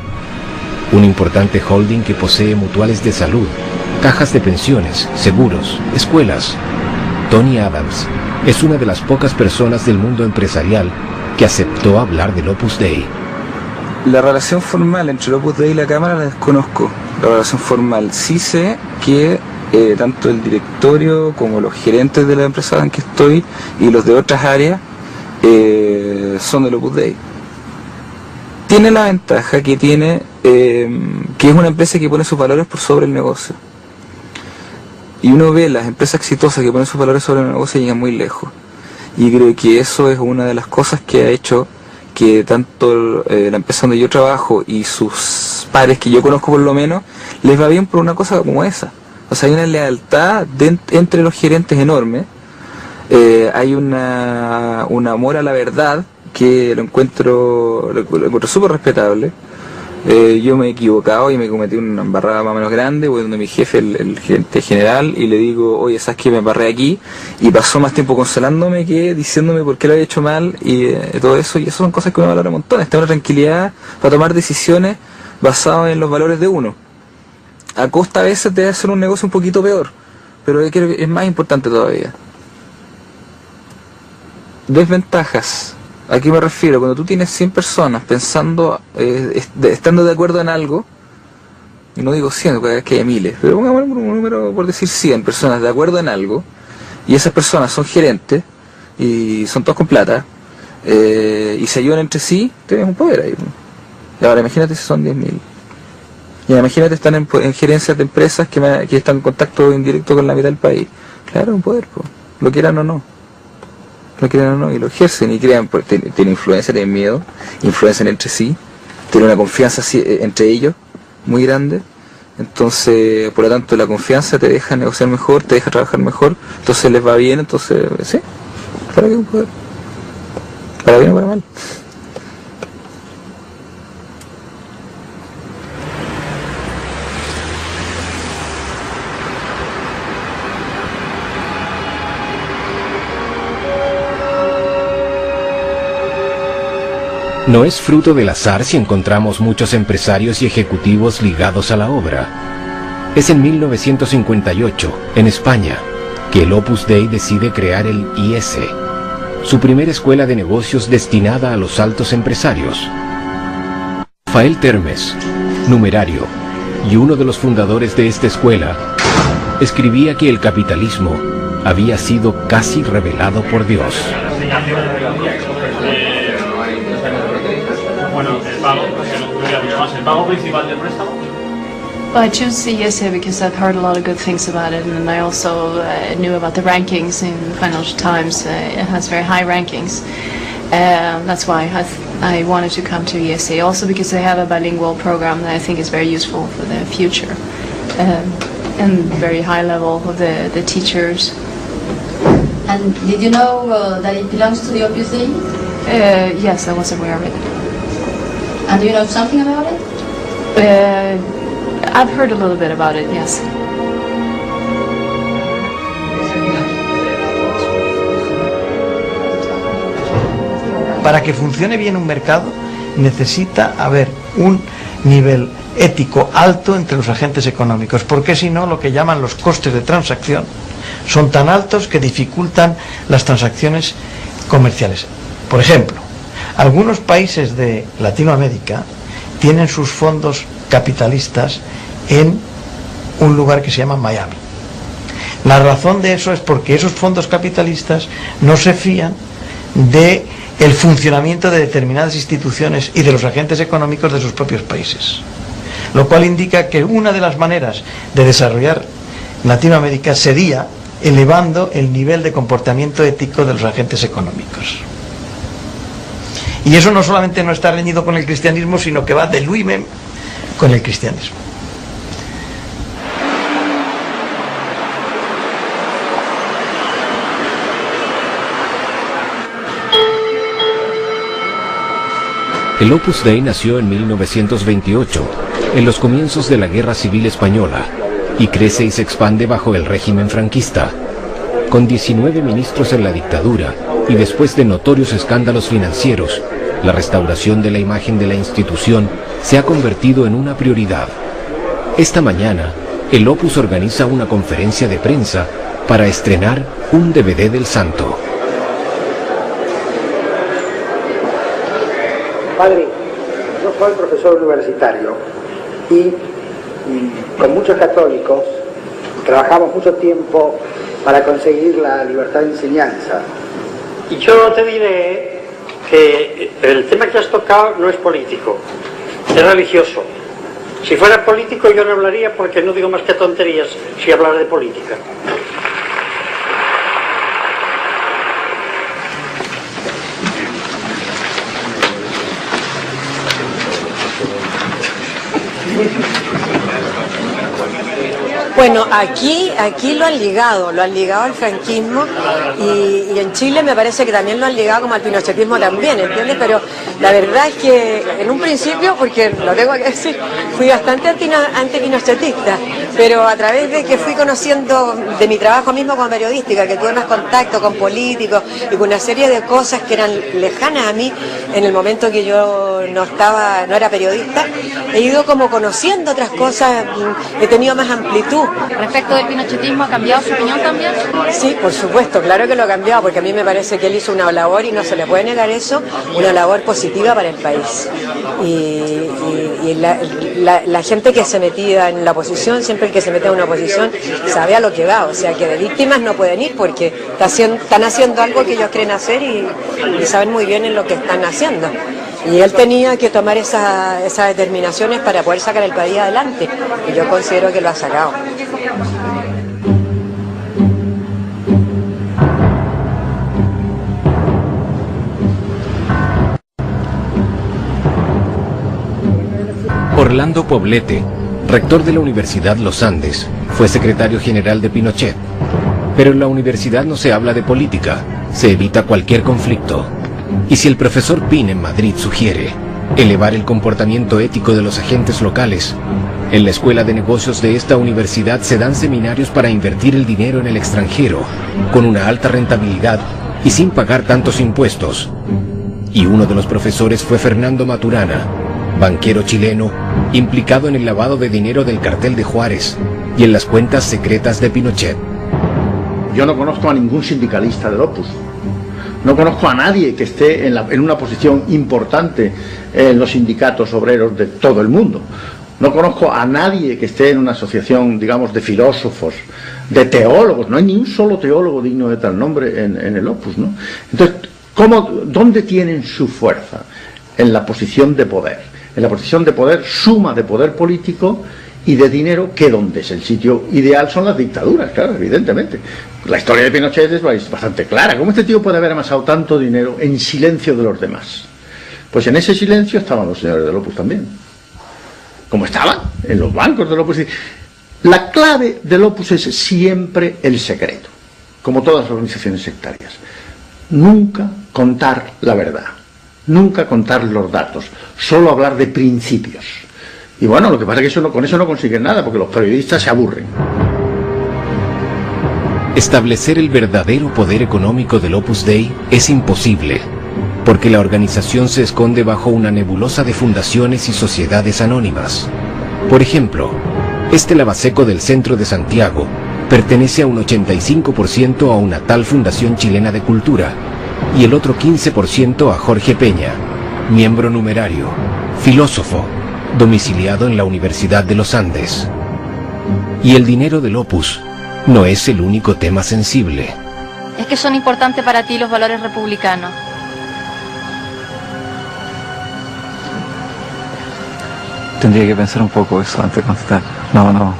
un importante holding que posee mutuales de salud, cajas de pensiones, seguros, escuelas. Tony Adams es una de las pocas personas del mundo empresarial que aceptó hablar del Opus Dei. La relación formal entre el Opus Dei y la Cámara la desconozco. La relación formal sí sé que tanto el directorio como los gerentes de la empresa en que estoy y los de otras áreas son del Opus Dei. Tiene la ventaja que tiene que es una empresa que pone sus valores por sobre el negocio. Y uno ve las empresas exitosas que ponen sus valores sobre el negocio y llegan muy lejos. Y creo que eso es una de las cosas que ha hecho que tanto la empresa donde yo trabajo y sus pares que yo conozco por lo menos, les va bien por una cosa como esa. O sea, hay una lealtad entre los gerentes enorme, hay un amor a la verdad que lo encuentro súper respetable. Yo me he equivocado y me cometí una embarrada más o menos grande, voy donde mi jefe, el gerente general, y le digo, oye, ¿sabes qué? Me embarré aquí, y pasó más tiempo consolándome que diciéndome por qué lo había hecho mal, y todo eso, y eso son cosas que uno valora un montón, está una tranquilidad para tomar decisiones basadas en los valores de uno. A costa a veces de hacer un negocio un poquito peor, pero creo que es más importante todavía. Desventajas. ¿A qué me refiero? Cuando tú tienes 100 personas pensando, estando de acuerdo en algo, y no digo 100, cada vez que hay miles, pero pongamos un número por decir 100 personas de acuerdo en algo, y esas personas son gerentes, y son todos con plata, y se ayudan entre sí, tienes un poder ahí. Y ahora imagínate si son 10.000. Y imagínate están en gerencias de empresas que están en contacto indirecto con la mitad del país. Claro, un poder, lo quieran o no. Lo quieren o no, y lo ejercen y crean, tienen influencia, tienen miedo, influencian entre sí, tienen una confianza entre ellos muy grande. Entonces, por lo tanto, la confianza te deja negociar mejor, te deja trabajar mejor, entonces les va bien, entonces, sí, claro que es un poder, para bien o para mal. No es fruto del azar si encontramos muchos empresarios y ejecutivos ligados a la obra. Es en 1958, en España, que el Opus Dei decide crear el IS, su primera escuela de negocios destinada a los altos empresarios. Rafael Termes, numerario, y uno de los fundadores de esta escuela, escribía que el capitalismo había sido casi revelado por Dios. Well, I choose CESA because I've heard a lot of good things about it, and I also knew about the rankings in Financial Times. It has very high rankings. That's why I wanted to come to ESA, also because they have a bilingual program that I think is very useful for the future, and very high level of the teachers. And did you know that it belongs to the Opus Dei? Yes, I was aware of it. And do you know something about it? I've heard a little bit about it, yes. Para que funcione bien un mercado necesita haber un nivel ético alto entre los agentes económicos, porque si no, lo que llaman los costes de transacción son tan altos que dificultan las transacciones comerciales. Por ejemplo, algunos países de Latinoamérica tienen sus fondos capitalistas en un lugar que se llama Miami. La razón de eso es porque esos fondos capitalistas no se fían de el funcionamiento de determinadas instituciones y de los agentes económicos de sus propios países, lo cual indica que una de las maneras de desarrollar Latinoamérica sería elevando el nivel de comportamiento ético de los agentes económicos. Y eso no solamente no está reñido con el cristianismo, sino que va de luimem con el cristianismo. El Opus Dei nació en 1928, en los comienzos de la Guerra Civil Española, y crece y se expande bajo el régimen franquista. Con 19 ministros en la dictadura y después de notorios escándalos financieros, la restauración de la imagen de la institución se ha convertido en una prioridad. Esta mañana, el Opus organiza una conferencia de prensa para estrenar un DVD del santo. Padre, yo soy profesor universitario y con muchos católicos trabajamos mucho tiempo para conseguir la libertad de enseñanza. Y yo te diré que el tema que has tocado no es político, es religioso. Si fuera político yo no hablaría porque no digo más que tonterías si hablara de política. Bueno, aquí lo han ligado al franquismo y en Chile me parece que también lo han ligado como al pinochetismo también, ¿entiendes? Pero la verdad es que en un principio, porque lo tengo que decir, fui bastante antipinochetista, pero a través de que fui conociendo de mi trabajo mismo como periodística, que tuve más contacto con políticos y con una serie de cosas que eran lejanas a mí en el momento que yo no era periodista, he ido como conociendo otras cosas, he tenido más amplitud. Respecto del pinochetismo, ¿ha cambiado su opinión también? Sí, por supuesto, claro que lo ha cambiado, porque a mí me parece que él hizo una labor, y no se le puede negar eso, una labor positiva para el país. Y la gente que se metía en la oposición, siempre el que se mete en una oposición, sabe a lo que va, o sea que de víctimas no pueden ir porque están haciendo algo que ellos creen hacer y saben muy bien en lo que están haciendo. Y él tenía que tomar esas determinaciones para poder sacar el país adelante, y yo considero que lo ha sacado. Orlando Poblete, rector de la Universidad Los Andes, fue secretario general de Pinochet. Pero en la universidad no se habla de política, se evita cualquier conflicto. Y si el profesor Pin en Madrid sugiere elevar el comportamiento ético de los agentes locales, en la Escuela de Negocios de esta universidad se dan seminarios para invertir el dinero en el extranjero, con una alta rentabilidad y sin pagar tantos impuestos. Y uno de los profesores fue Fernando Maturana, banquero chileno, implicado en el lavado de dinero del cartel de Juárez y en las cuentas secretas de Pinochet. Yo no conozco a ningún sindicalista del Opus. No conozco a nadie que esté en una posición importante en los sindicatos obreros de todo el mundo. No conozco a nadie que esté en una asociación, digamos, de filósofos, de teólogos. No hay ni un solo teólogo digno de tal nombre en el Opus, ¿no? Entonces, ¿dónde tienen su fuerza? En la posición de poder. En la posición de poder, suma de poder político y de dinero, que donde es el sitio ideal son las dictaduras, claro, evidentemente. La historia de Pinochet es bastante clara. ¿Cómo este tío puede haber amasado tanto dinero en silencio de los demás? Pues en ese silencio estaban los señores del Opus también. Como estaban en los bancos del Opus. La clave del Opus es siempre el secreto, como todas las organizaciones sectarias. Nunca contar la verdad, nunca contar los datos, solo hablar de principios. Y bueno, lo que pasa es que con eso no consiguen nada, porque los periodistas se aburren. Establecer el verdadero poder económico del Opus Dei es imposible, porque la organización se esconde bajo una nebulosa de fundaciones y sociedades anónimas. Por ejemplo, este lavaseco del centro de Santiago pertenece a un 85% a una tal Fundación Chilena de Cultura, y el otro 15% a Jorge Peña, miembro numerario, filósofo, domiciliado en la Universidad de los Andes. Y el dinero del Opus no es el único tema sensible. Es que son importantes para ti los valores republicanos. Tendría que pensar un poco eso antes de contestar. No.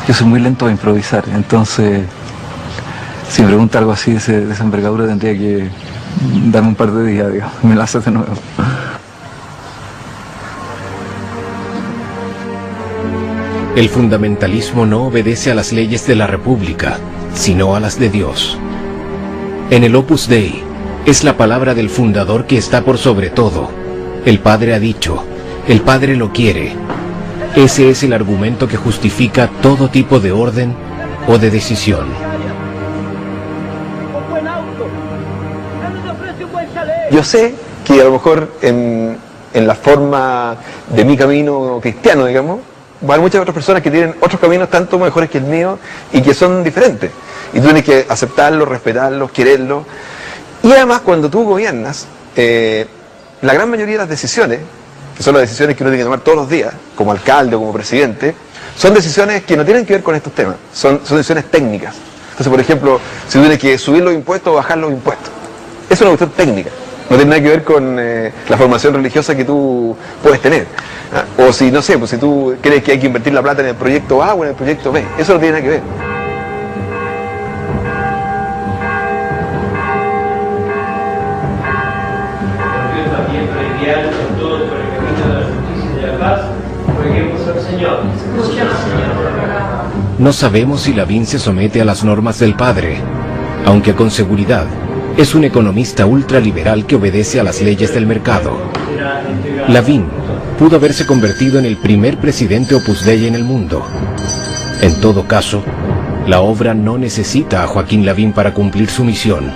Yo soy muy lento a improvisar, entonces si me pregunta algo así de esa envergadura tendría que darme un par de días, digamos, me lo haces de nuevo. El fundamentalismo no obedece a las leyes de la República, sino a las de Dios. En el Opus Dei es la palabra del fundador que está por sobre todo, El padre ha dicho, el padre lo quiere. Ese es el argumento que justifica todo tipo de orden o de decisión. Yo sé que a lo mejor en la forma de mi camino cristiano, digamos, va a haber muchas otras personas que tienen otros caminos tanto mejores que el mío y que son diferentes. Y tú tienes que aceptarlos, respetarlos, quererlos. Y además, cuando tú gobiernas, la gran mayoría de las decisiones, que son las decisiones que uno tiene que tomar todos los días, como alcalde o como presidente, son decisiones que no tienen que ver con estos temas, son decisiones técnicas. Entonces, por ejemplo, si tú tienes que subir los impuestos o bajar los impuestos, es una cuestión técnica. No tiene nada que ver con la formación religiosa que tú puedes tener. O si, no sé, pues si tú crees que hay que invertir la plata en el proyecto A o en el proyecto B. Eso no tiene nada que ver. No sabemos si Lavín se somete a las normas del padre, aunque con seguridad es un economista ultraliberal que obedece a las leyes del mercado. Lavín pudo haberse convertido en el primer presidente Opus Dei en el mundo. En todo caso, la obra no necesita a Joaquín Lavín para cumplir su misión.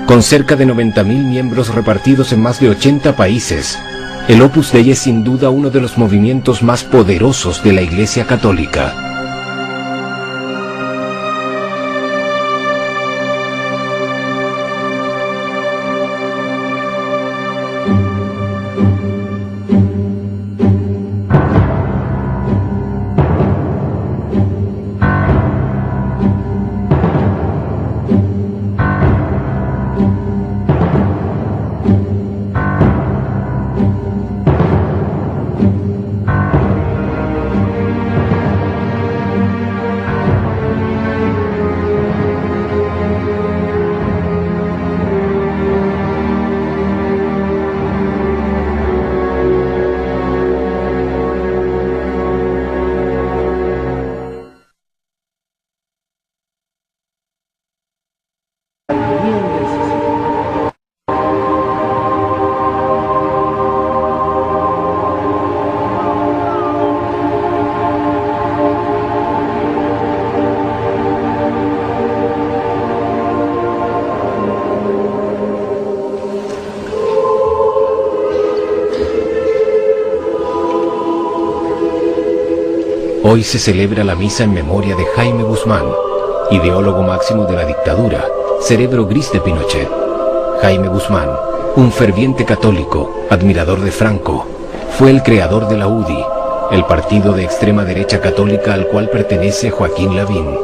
Con cerca de 90.000 miembros repartidos en más de 80 países, el Opus Dei es sin duda uno de los movimientos más poderosos de la Iglesia Católica. Hoy se celebra la misa en memoria de Jaime Guzmán, ideólogo máximo de la dictadura, cerebro gris de Pinochet. Jaime Guzmán, un ferviente católico, admirador de Franco, fue el creador de la UDI, el partido de extrema derecha católica al cual pertenece Joaquín Lavín.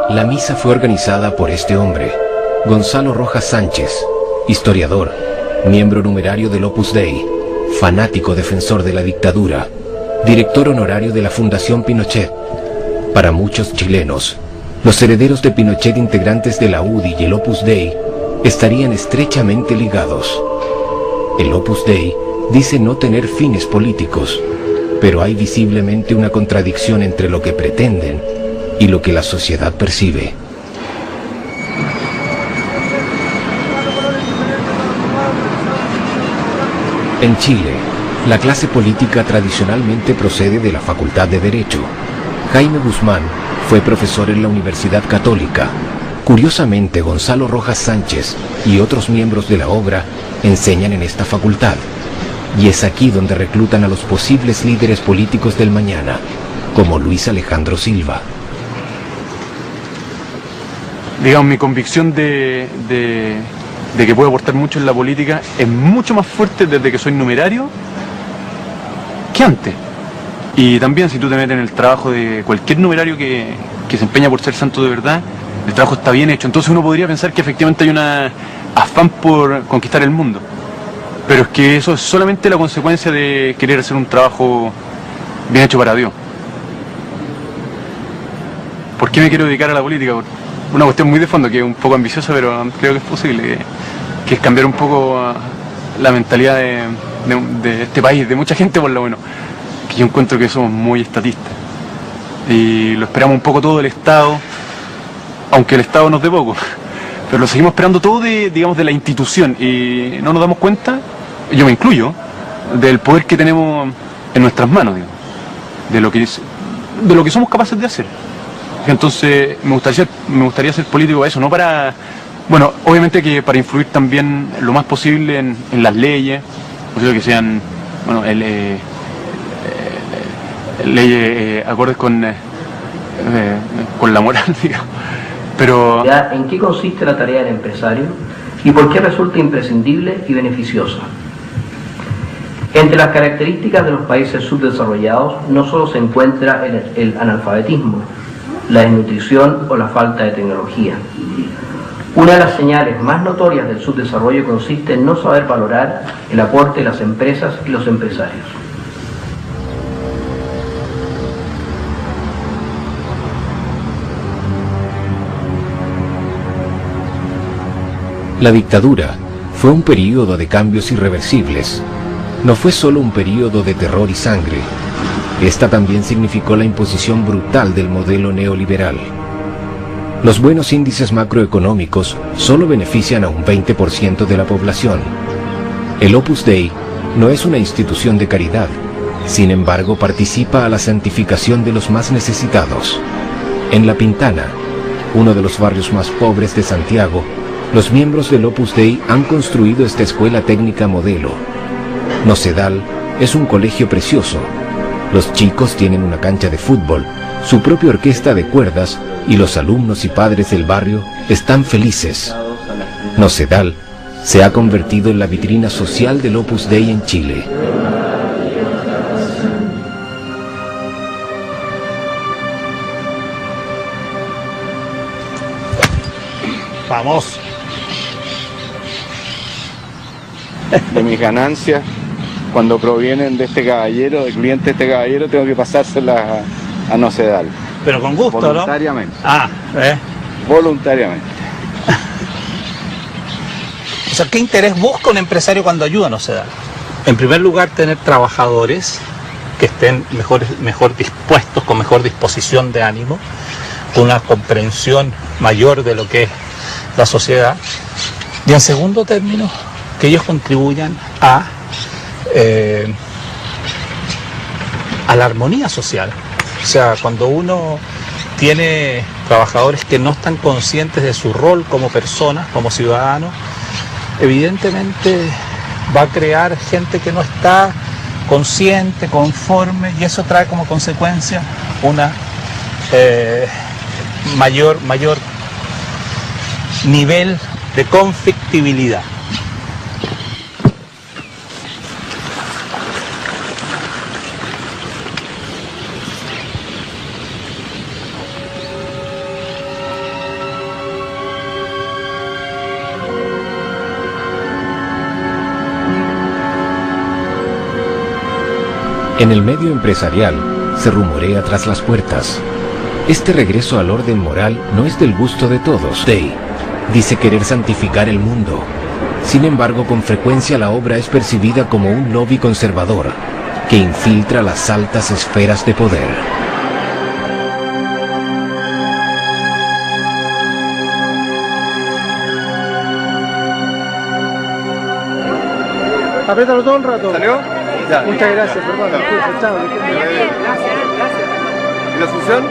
La misa fue organizada por este hombre, Gonzalo Rojas Sánchez, historiador, miembro numerario del Opus Dei, fanático defensor de la dictadura, director honorario de la Fundación Pinochet. Para muchos chilenos, los herederos de Pinochet integrantes de la UDI y el Opus Dei estarían estrechamente ligados. El Opus Dei dice no tener fines políticos, pero hay visiblemente una contradicción entre lo que pretenden y lo que la sociedad percibe. En Chile, la clase política tradicionalmente procede de la Facultad de Derecho. Jaime Guzmán fue profesor en la Universidad Católica. Curiosamente, Gonzalo Rojas Sánchez y otros miembros de la obra enseñan en esta facultad. Y es aquí donde reclutan a los posibles líderes políticos del mañana, como Luis Alejandro Silva. Digamos, mi convicción de que puedo aportar mucho en la política es mucho más fuerte desde que soy numerario que antes. Y también si tú te metes en el trabajo de cualquier numerario que se empeña por ser santo de verdad, el trabajo está bien hecho. Entonces uno podría pensar que efectivamente hay un afán por conquistar el mundo. Pero es que eso es solamente la consecuencia de querer hacer un trabajo bien hecho para Dios. ¿Por qué me quiero dedicar a la política? Una cuestión muy de fondo, que es un poco ambiciosa, pero creo que es posible, que es cambiar un poco la mentalidad de este país, de mucha gente por lo menos, que yo encuentro que somos muy estatistas. Y lo esperamos un poco todo del Estado, aunque el Estado nos dé poco, pero lo seguimos esperando todo digamos, de la institución y no nos damos cuenta, yo me incluyo, del poder que tenemos en nuestras manos, digamos, de lo que somos capaces de hacer. Entonces me gustaría ser político eso, no para, bueno, obviamente que para influir también lo más posible en las leyes, que sean, bueno, leyes acordes con la moral, digamos. Pero ¿en qué consiste la tarea del empresario y por qué resulta imprescindible y beneficiosa? Entre las características de los países subdesarrollados no solo se encuentra el analfabetismo, la desnutrición o la falta de tecnología. Una de las señales más notorias del subdesarrollo consiste en no saber valorar el aporte de las empresas y los empresarios. La dictadura fue un período de cambios irreversibles. No fue solo un período de terror y sangre. Esta también significó la imposición brutal del modelo neoliberal. Los buenos índices macroeconómicos solo benefician a un 20% de la población. El Opus Dei no es una institución de caridad, sin embargo participa a la santificación de los más necesitados. En La Pintana, uno de los barrios más pobres de Santiago, los miembros del Opus Dei han construido esta escuela técnica modelo. Nocedal es un colegio precioso. Los chicos tienen una cancha de fútbol, su propia orquesta de cuerdas y los alumnos y padres del barrio están felices. Nocedal se ha convertido en la vitrina social del Opus Dei en Chile. Vamos. De mis ganancias, cuando provienen de este caballero, del cliente de este caballero, tengo que pasárselas a Nocedal. Pero con gusto, voluntariamente. ¿No? Voluntariamente. O sea, ¿qué interés busca un empresario cuando ayuda a Nocedal? En primer lugar, tener trabajadores que estén mejor dispuestos, con mejor disposición de ánimo, con una comprensión mayor de lo que es la sociedad. Y en segundo término, que ellos contribuyan a la armonía social. O sea, cuando uno tiene trabajadores que no están conscientes de su rol como personas, como ciudadanos, evidentemente va a crear gente que no está consciente, conforme, y eso trae como consecuencia una mayor nivel de conflictibilidad. En el medio empresarial se rumorea tras las puertas. Este regreso al orden moral no es del gusto de todos. Dei dice querer santificar el mundo. Sin embargo, con frecuencia la obra es percibida como un lobby conservador que infiltra las altas esferas de poder. Apriétalo todo el rato. ¿Salió? Ya. Muchas gracias, hermano. Chao. Gracias. ¿Y la Asunción?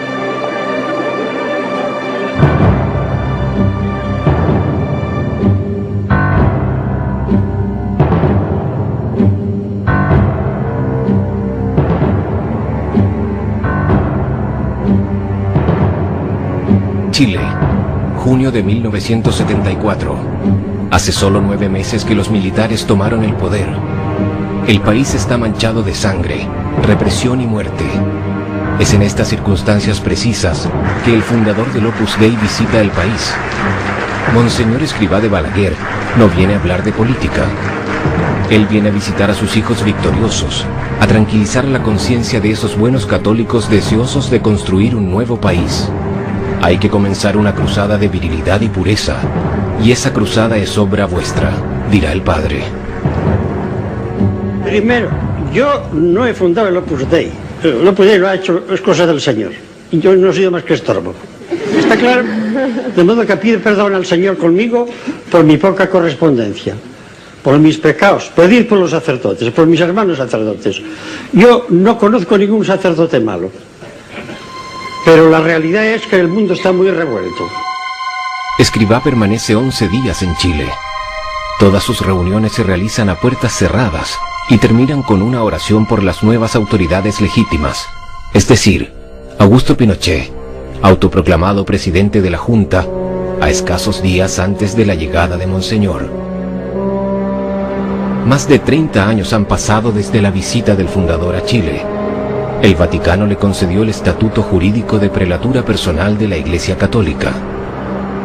Chile, junio de 1974. Hace solo 9 meses que los militares tomaron el poder. El país está manchado de sangre, represión y muerte. Es en estas circunstancias precisas que el fundador del Opus Dei visita el país. Monseñor Escrivá de Balaguer no viene a hablar de política. Él viene a visitar a sus hijos victoriosos, a tranquilizar la conciencia de esos buenos católicos deseosos de construir un nuevo país. Hay que comenzar una cruzada de virilidad y pureza, y esa cruzada es obra vuestra, dirá el padre. Primero, yo no he fundado el Opus Dei. El Opus Dei lo ha hecho, es cosa del Señor. Y yo no he sido más que estorbo. ¿Está claro? De modo que pido perdón al Señor conmigo por mi poca correspondencia, por mis pecados, pedir por los sacerdotes, por mis hermanos sacerdotes. Yo no conozco ningún sacerdote malo, pero la realidad es que el mundo está muy revuelto. Escrivá permanece 11 días en Chile. Todas sus reuniones se realizan a puertas cerradas y terminan con una oración por las nuevas autoridades legítimas, es decir, Augusto Pinochet, autoproclamado presidente de la Junta, a escasos días antes de la llegada de Monseñor. Más de 30 años han pasado desde la visita del fundador a Chile. El Vaticano le concedió el estatuto jurídico de prelatura personal de la Iglesia Católica.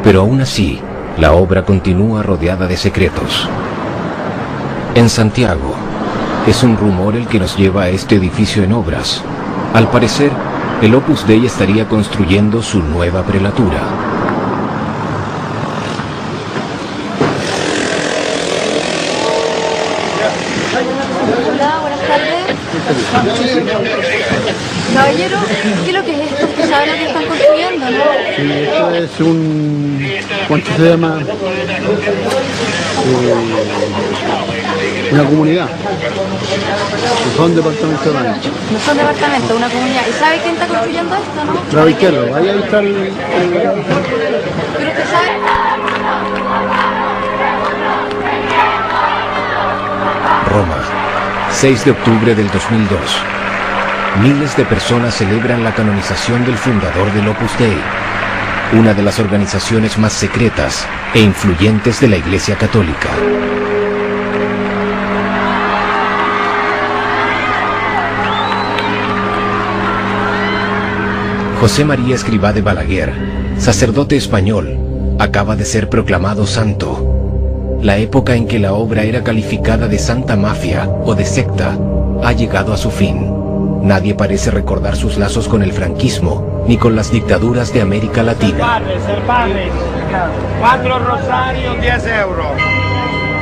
Pero aún así, la obra continúa rodeada de secretos. En Santiago, es un rumor el que nos lleva a este edificio en obras. Al parecer, el Opus Dei estaría construyendo su nueva prelatura. Hola, buenas tardes. Caballero, ¿qué es lo que es esto? ¿Usted sabe lo que están construyendo, no? Sí, esto es un... ¿cuánto se llama? Una comunidad. No son departamentos de baño. No son departamentos, una comunidad. ¿Y sabe quién está construyendo esto, no? Claro, izquierdo, ahí está el... ¿Pero usted sabe? Roma, 6 de octubre del 2002. Miles de personas celebran la canonización del fundador del Opus Dei, una de las organizaciones más secretas e influyentes de la Iglesia Católica. José María Escrivá de Balaguer, sacerdote español, acaba de ser proclamado santo. La época en que la obra era calificada de santa mafia o de secta ha llegado a su fin. Nadie parece recordar sus lazos con el franquismo ni con las dictaduras de América Latina. El padre. 4 rosarios, 10 euros.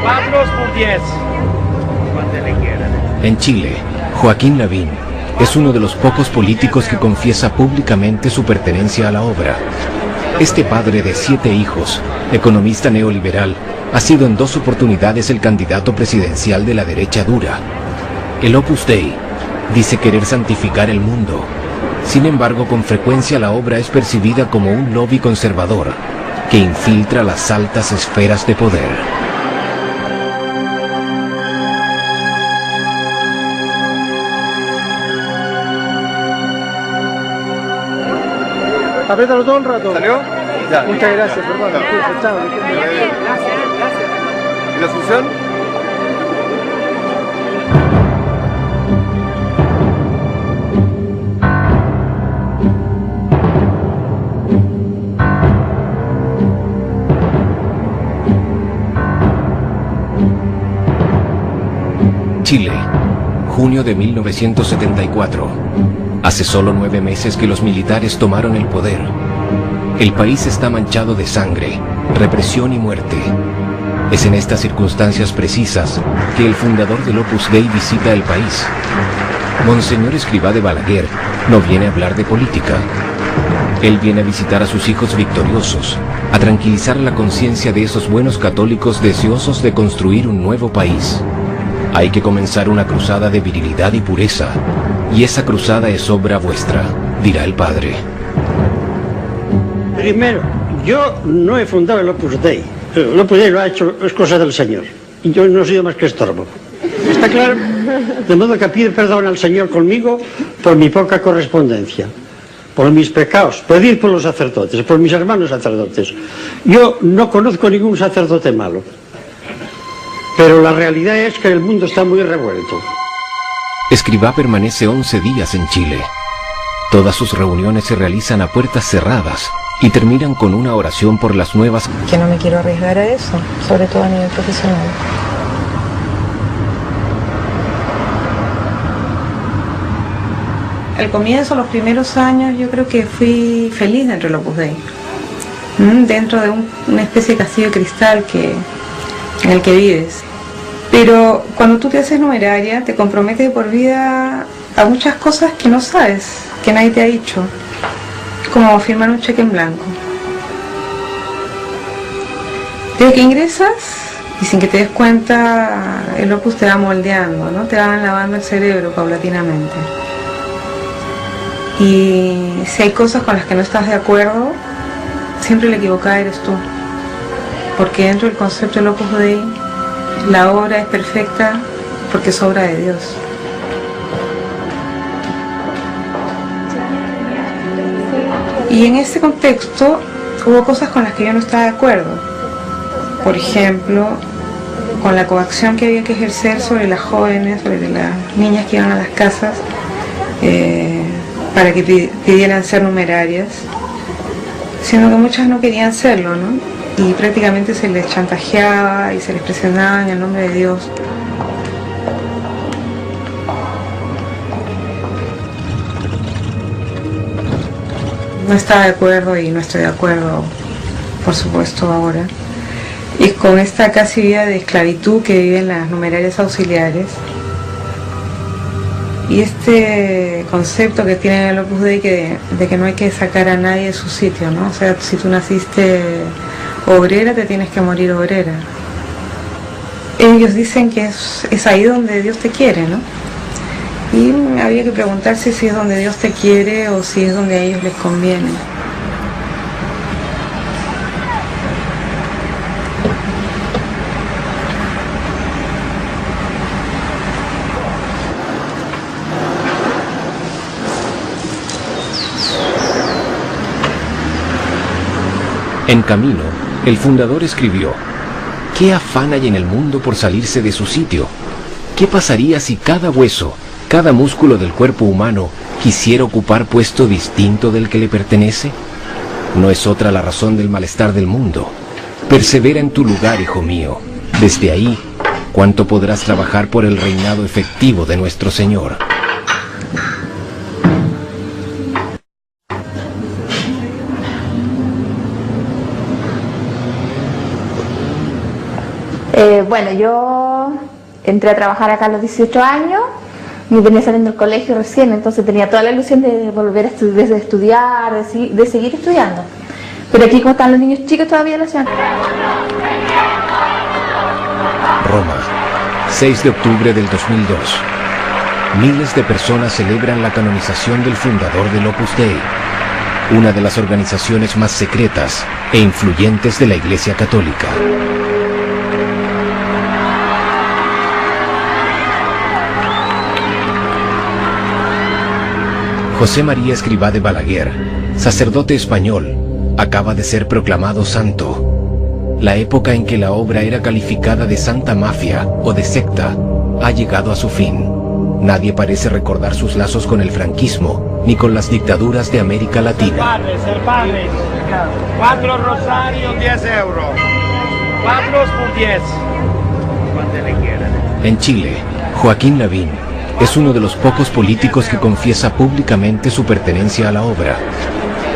4 por 10. Cuando le quieran. En Chile, Joaquín Lavín es uno de los pocos políticos que confiesa públicamente su pertenencia a la obra. Este padre de 7 hijos, economista neoliberal, ha sido en 2 oportunidades el candidato presidencial de la derecha dura. El Opus Dei dice querer santificar el mundo. Sin embargo, con frecuencia la obra es percibida como un lobby conservador que infiltra las altas esferas de poder. Apriétalo todo el rato. ¿Salió? Ya. Muchas gracias, hermano. Chao. Gracias. ¿Y la Asunción? Chile, junio de 1974. Hace solo 9 meses que los militares tomaron el poder. El país está manchado de sangre, represión y muerte. Es en estas circunstancias precisas que el fundador del Opus Dei visita el país. Monseñor Escrivá de Balaguer no viene a hablar de política. Él viene a visitar a sus hijos victoriosos, a tranquilizar la conciencia de esos buenos católicos deseosos de construir un nuevo país. Hay que comenzar una cruzada de virilidad y pureza, y esa cruzada es obra vuestra, dirá el padre. Primero, yo no he fundado el Opus Dei. El Opus Dei lo ha hecho, es cosa del Señor. Y yo no he sido más que estorbo. ¿Está claro? De modo que pido perdón al Señor conmigo por mi poca correspondencia, por mis pecados, pedir por los sacerdotes, por mis hermanos sacerdotes. Yo no conozco ningún sacerdote malo, pero la realidad es que el mundo está muy revuelto. Escrivá permanece 11 días en Chile. Todas sus reuniones se realizan a puertas cerradas y terminan con una oración por las nuevas... Que no me quiero arriesgar a eso, sobre todo a nivel profesional. Al comienzo, los primeros años, yo creo que fui feliz dentro del Opus Dei. Dentro de una especie de castillo de cristal en el que vives. Pero cuando tú te haces numeraria, te comprometes de por vida a muchas cosas que no sabes, que nadie te ha dicho. Como firmar un cheque en blanco. Desde que ingresas y sin que te des cuenta, el Opus te va moldeando, ¿no? Te va lavando el cerebro paulatinamente. Y si hay cosas con las que no estás de acuerdo, siempre la equivocada eres tú. Porque dentro del concepto del Opus Dei, la obra es perfecta porque es obra de Dios. Y en este contexto hubo cosas con las que yo no estaba de acuerdo. Por ejemplo, con la coacción que había que ejercer sobre las jóvenes, sobre las niñas que iban a las casas para que pidieran ser numerarias, siendo que muchas no querían serlo, ¿no? Y prácticamente se les chantajeaba y se les presionaba en el nombre de Dios. No estaba de acuerdo y no estoy de acuerdo, por supuesto, ahora. Y con esta casi vida de esclavitud que viven las numerarias auxiliares, y este concepto que tiene el Opus Dei de que no hay que sacar a nadie de su sitio, ¿no? O sea, si tú naciste obrera, te tienes que morir obrera. Ellos dicen que es ahí donde Dios te quiere, ¿no? Y había que preguntarse si es donde Dios te quiere o si es donde a ellos les conviene. En camino, el fundador escribió: ¿qué afán hay en el mundo por salirse de su sitio? ¿Qué pasaría si cada hueso, cada músculo del cuerpo humano quisiera ocupar puesto distinto del que le pertenece? No es otra la razón del malestar del mundo. Persevera en tu lugar, hijo mío. Desde ahí, ¿cuánto podrás trabajar por el reinado efectivo de nuestro Señor? Bueno, yo entré a trabajar acá a los 18 años, me venía saliendo del colegio recién, entonces tenía toda la ilusión de volver a estudiar, de seguir estudiando. Pero aquí, como están los niños chicos todavía en la ciudad. Roma, 6 de octubre del 2002. Miles de personas celebran la canonización del fundador del Opus Dei, una de las organizaciones más secretas e influyentes de la Iglesia Católica. José María Escrivá de Balaguer, sacerdote español, acaba de ser proclamado santo. La época en que la obra era calificada de santa mafia o de secta ha llegado a su fin. Nadie parece recordar sus lazos con el franquismo ni con las dictaduras de América Latina. El padre. 4 rosarios, 10 euros. 4 por 10. Cuánto le quieran. En Chile, Joaquín Lavín es uno de los pocos políticos que confiesa públicamente su pertenencia a la obra.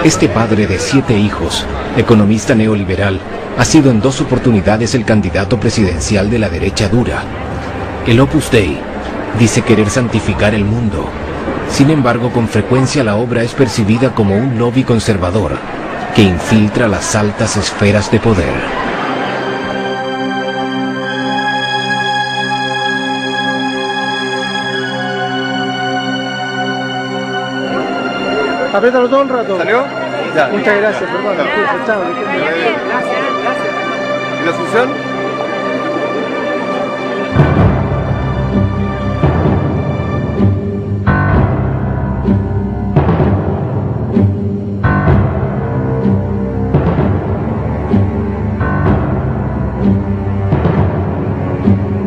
Este padre de 7 hijos, economista neoliberal, ha sido en 2 oportunidades el candidato presidencial de la derecha dura. El Opus Dei dice querer santificar el mundo. Sin embargo, con frecuencia la obra es percibida como un lobby conservador que infiltra las altas esferas de poder. Apriétalo todo el rato. ¿Salió? Ya. Muchas gracias, hermano. Chao. Gracias. ¿Y la Asunción?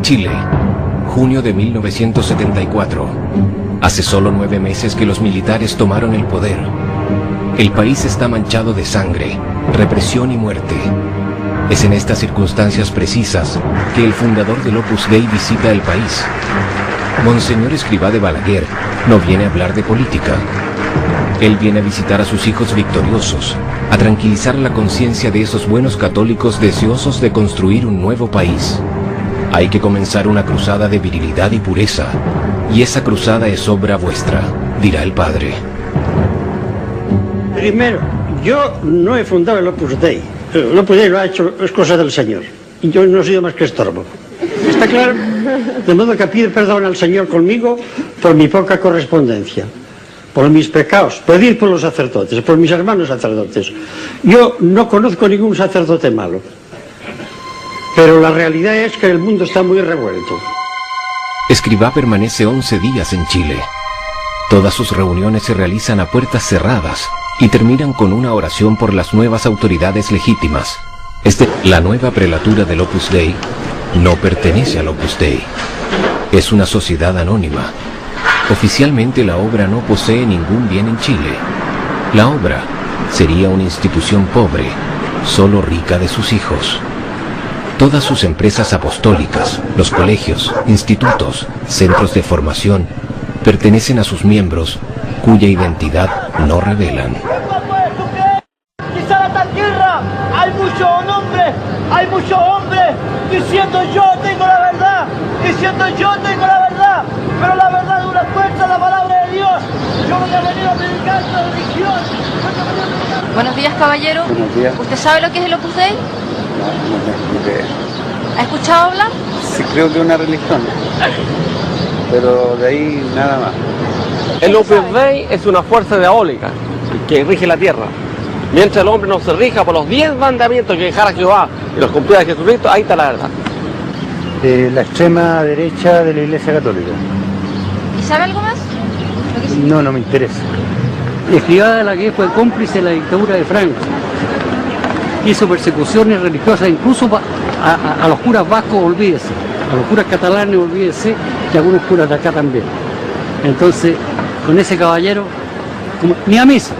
Chile, junio de 1974. Hace solo 9 meses que los militares tomaron el poder. El país está manchado de sangre, represión y muerte. Es en estas circunstancias precisas que el fundador del Opus Dei visita el país. Monseñor Escrivá de Balaguer no viene a hablar de política. Él viene a visitar a sus hijos victoriosos, a tranquilizar la conciencia de esos buenos católicos deseosos de construir un nuevo país. Hay que comenzar una cruzada de virilidad y pureza, y esa cruzada es obra vuestra, dirá el padre. Primero, yo no he fundado el Opus Dei. el Opus Dei lo ha hecho, es cosa del Señor. Y yo no he sido más que estorbo. ¿Está claro? De modo que pido perdón al Señor conmigo por mi poca correspondencia, por mis pecados, pedir por los sacerdotes, por mis hermanos sacerdotes. Yo no conozco ningún sacerdote malo, pero la realidad es que el mundo está muy revuelto. Escrivá permanece 11 días en Chile. Todas sus reuniones se realizan a puertas cerradas y terminan con una oración por las nuevas autoridades legítimas. La nueva prelatura del Opus Dei no pertenece al Opus Dei. Es una sociedad anónima. Oficialmente la obra no posee ningún bien en Chile. La obra sería una institución pobre, solo rica de sus hijos. Todas sus empresas apostólicas, los colegios, institutos, centros de formación, pertenecen a sus miembros, cuya identidad no revelan. Quizá en esta tierra hay muchos hombres diciendo yo tengo la verdad, pero la verdad es una fuerza, la palabra de Dios. Yo no he venido a predicar esta religión. Buenos días, caballero. Buenos días. ¿Usted sabe lo que es el Opus Dei? No idea. ¿Ha escuchado hablar? Sí, creo que es una religión, pero de ahí nada más. El Opus Dei es una fuerza diabólica que rige la tierra. Mientras el hombre no se rija por los 10 mandamientos que dejara Jehová y los cumpliera Jesucristo, ahí está la verdad. La extrema derecha de la Iglesia Católica. ¿Y sabe algo más? No me interesa. Escribá de la que fue cómplice de la dictadura de Franco. Hizo persecuciones religiosas incluso a los curas vascos, olvídese. A los curas catalanes, olvídese, y a algunos curas de acá también. Entonces, con ese caballero, ni a misa.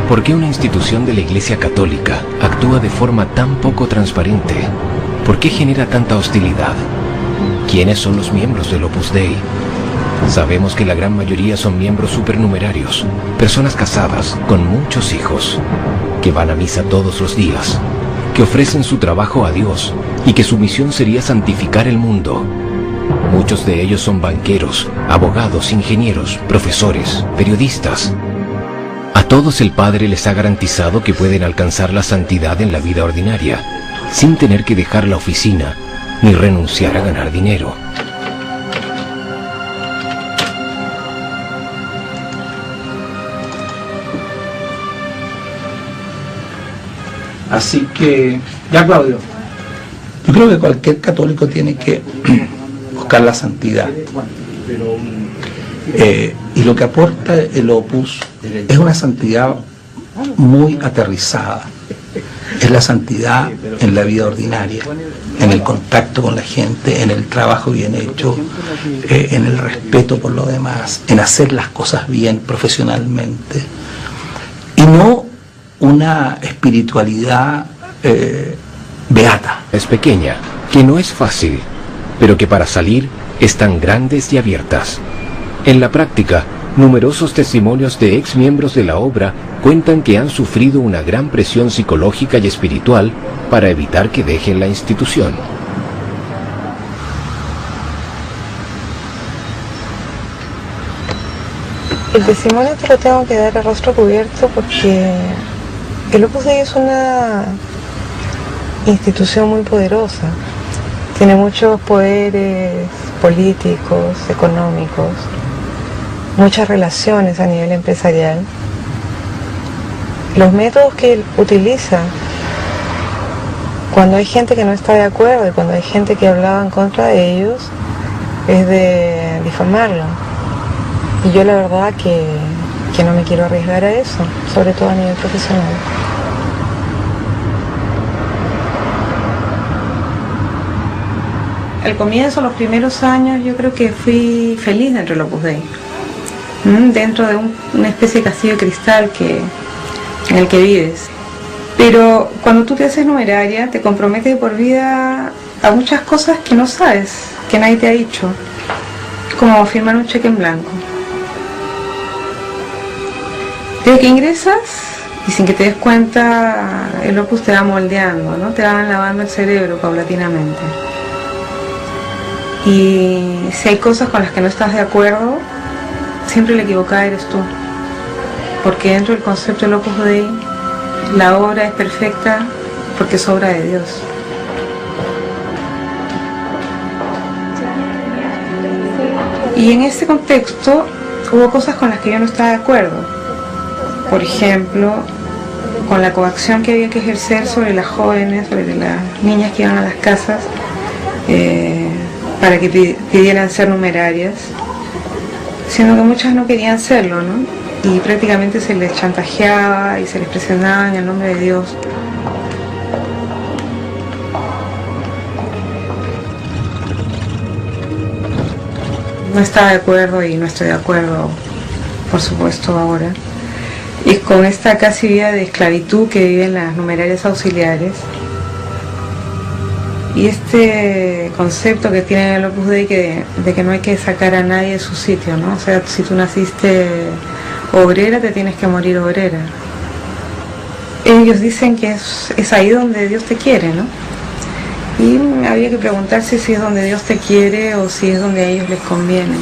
¿Por qué una institución de la Iglesia Católica actúa de forma tan poco transparente? ¿Por qué genera tanta hostilidad? ¿Quiénes son los miembros del Opus Dei? Sabemos que la gran mayoría son miembros supernumerarios, personas casadas con muchos hijos, que van a misa todos los días, que ofrecen su trabajo a Dios y que su misión sería santificar el mundo. Muchos de ellos son banqueros, abogados, ingenieros, profesores, periodistas. A todos el Padre les ha garantizado que pueden alcanzar la santidad en la vida ordinaria, sin tener que dejar la oficina ni renunciar a ganar dinero. Así que, ya Claudio, yo creo que cualquier católico tiene que buscar la santidad. Y lo que aporta el Opus es una santidad muy aterrizada. Es la santidad en la vida ordinaria, en el contacto con la gente, en el trabajo bien hecho, en el respeto por lo demás, en hacer las cosas bien profesionalmente. Y no una espiritualidad beata. Es pequeña, que no es fácil, pero que para salir están grandes y abiertas. En la práctica, numerosos testimonios de ex miembros de la obra cuentan que han sufrido una gran presión psicológica y espiritual para evitar que dejen la institución. El testimonio te lo tengo que dar a rostro cubierto porque el Opus Dei es una institución muy poderosa. Tiene muchos poderes políticos, económicos, muchas relaciones a nivel empresarial. Los métodos que él utiliza cuando hay gente que no está de acuerdo y cuando hay gente que hablaba en contra de ellos es de difamarlo. Y yo la verdad que no me quiero arriesgar a eso, sobre todo a nivel profesional. Al comienzo, los primeros años, yo creo que fui feliz dentro del Opus Dei. Dentro de una especie de castillo de cristal en el que vives. Pero cuando tú te haces numeraria, te comprometes por vida a muchas cosas que no sabes, que nadie te ha dicho. Como firmar un cheque en blanco. Desde que ingresas, y sin que te des cuenta el Opus te va moldeando, ¿no? Te va lavando el cerebro paulatinamente. Y si hay cosas con las que no estás de acuerdo, siempre la equivocada eres tú, porque dentro del concepto del Opus Dei la obra es perfecta porque es obra de Dios. Y en ese contexto hubo cosas con las que yo no estaba de acuerdo. Por ejemplo, con la coacción que había que ejercer sobre las jóvenes, sobre las niñas que iban a las casas para que pidieran ser numerarias, siendo que muchas no querían serlo, ¿no? Y prácticamente se les chantajeaba y se les presionaba en el nombre de Dios. No estaba de acuerdo y no estoy de acuerdo, por supuesto, ahora. Y con esta casi vida de esclavitud que viven las numerarias auxiliares. Y este concepto que tiene el Opus Dei de que no hay que sacar a nadie de su sitio, ¿no? O sea, si tú naciste obrera, te tienes que morir obrera. Ellos dicen que es ahí donde Dios te quiere, ¿no? Y había que preguntarse si es donde Dios te quiere o si es donde a ellos les conviene.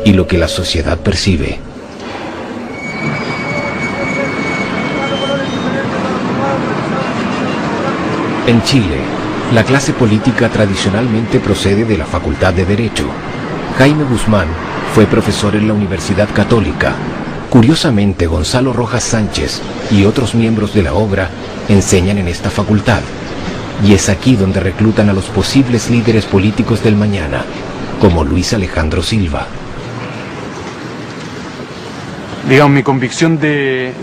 Y lo que la sociedad percibe. En Chile, la clase política tradicionalmente procede de la Facultad de Derecho. Jaime Guzmán fue profesor en la Universidad Católica. Curiosamente, Gonzalo Rojas Sánchez y otros miembros de la obra enseñan en esta facultad. Y es aquí donde reclutan a los posibles líderes políticos del mañana, como Luis Alejandro Silva. Digamos, mi convicción de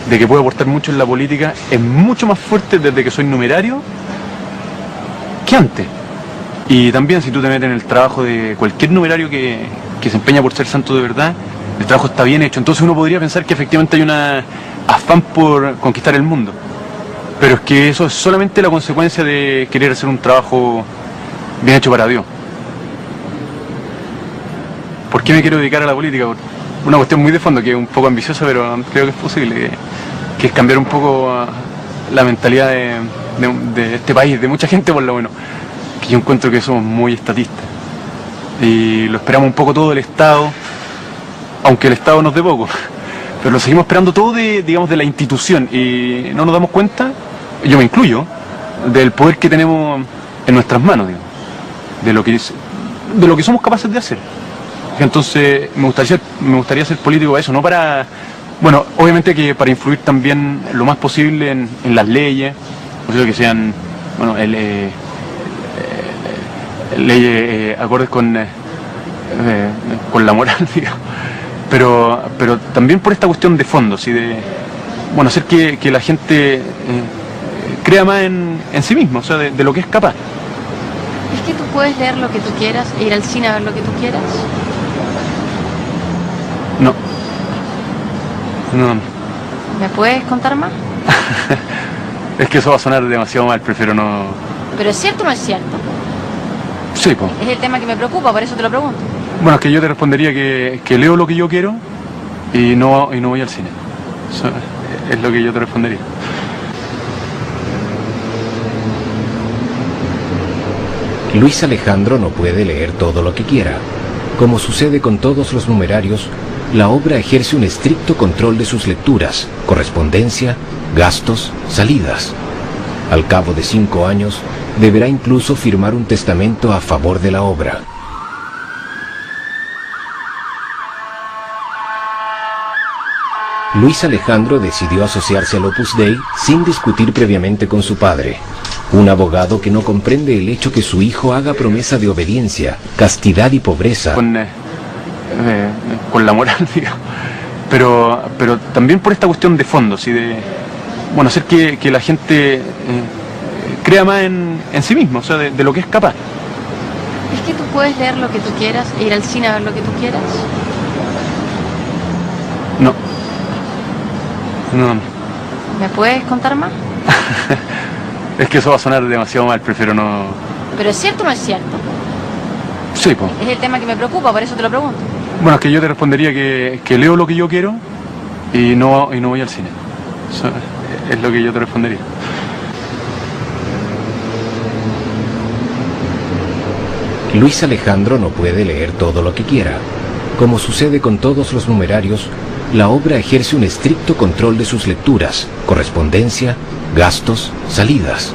que puedo aportar mucho en la política es mucho más fuerte desde que soy numerario que antes. Y también si tú te metes en el trabajo de cualquier numerario que se empeña por ser santo de verdad, el trabajo está bien hecho. Entonces uno podría pensar que efectivamente hay un afán por conquistar el mundo. Pero es que eso es solamente la consecuencia de querer hacer un trabajo bien hecho para Dios. ¿Por qué me quiero dedicar a la política? Una cuestión muy de fondo, que es un poco ambiciosa, pero creo que es posible, que es cambiar un poco la mentalidad de este país, de mucha gente por lo menos, que yo encuentro que somos muy estatistas. Y lo esperamos un poco todo del Estado, aunque el Estado nos dé poco, pero lo seguimos esperando todo digamos, de la institución, y no nos damos cuenta, yo me incluyo, del poder que tenemos en nuestras manos, digamos, de lo que somos capaces de hacer. Entonces me gustaría ser político para eso, no para, bueno, obviamente que para influir también lo más posible en las leyes, no sé, que sean, bueno, leyes acordes con la moral, digamos, pero también por esta cuestión de fondo, ¿sí? De, bueno, hacer que la gente crea más en sí misma, o sea, de lo que es capaz. ¿Es que tú puedes leer lo que tú quieras e ir al cine a ver lo que tú quieras? No. ¿Me puedes contar más? Es que eso va a sonar demasiado mal, prefiero no... ¿Pero es cierto o no es cierto? Sí, pues. Es el tema que me preocupa, por eso te lo pregunto. Bueno, es que yo te respondería que leo lo que yo quiero y no voy al cine. Eso es lo que yo te respondería. Luis Alejandro no puede leer todo lo que quiera. Como sucede con todos los numerarios, la obra ejerce un estricto control de sus lecturas, correspondencia, gastos, salidas. Al cabo de 5 años, deberá incluso firmar un testamento a favor de la obra. Luis Alejandro decidió asociarse al Opus Dei sin discutir previamente con su padre, un abogado que no comprende el hecho que su hijo haga promesa de obediencia, castidad y pobreza. Con la moral, digamos, pero también por esta cuestión de fondo, ¿sí? De, bueno, hacer que la gente crea más en sí misma, o sea, de lo que es capaz. ¿Es que tú puedes leer lo que tú quieras e ir al cine a ver lo que tú quieras? No. ¿Me puedes contar más? Es que eso va a sonar demasiado mal, prefiero no... Pero ¿es cierto o no es cierto? Sí, pues. Es el tema que me preocupa, por eso te lo pregunto. Bueno, es que yo te respondería que leo lo que yo quiero y no voy al cine. Eso es lo que yo te respondería. Luis Alejandro no puede leer todo lo que quiera. Como sucede con todos los numerarios, la obra ejerce un estricto control de sus lecturas, correspondencia, gastos, salidas.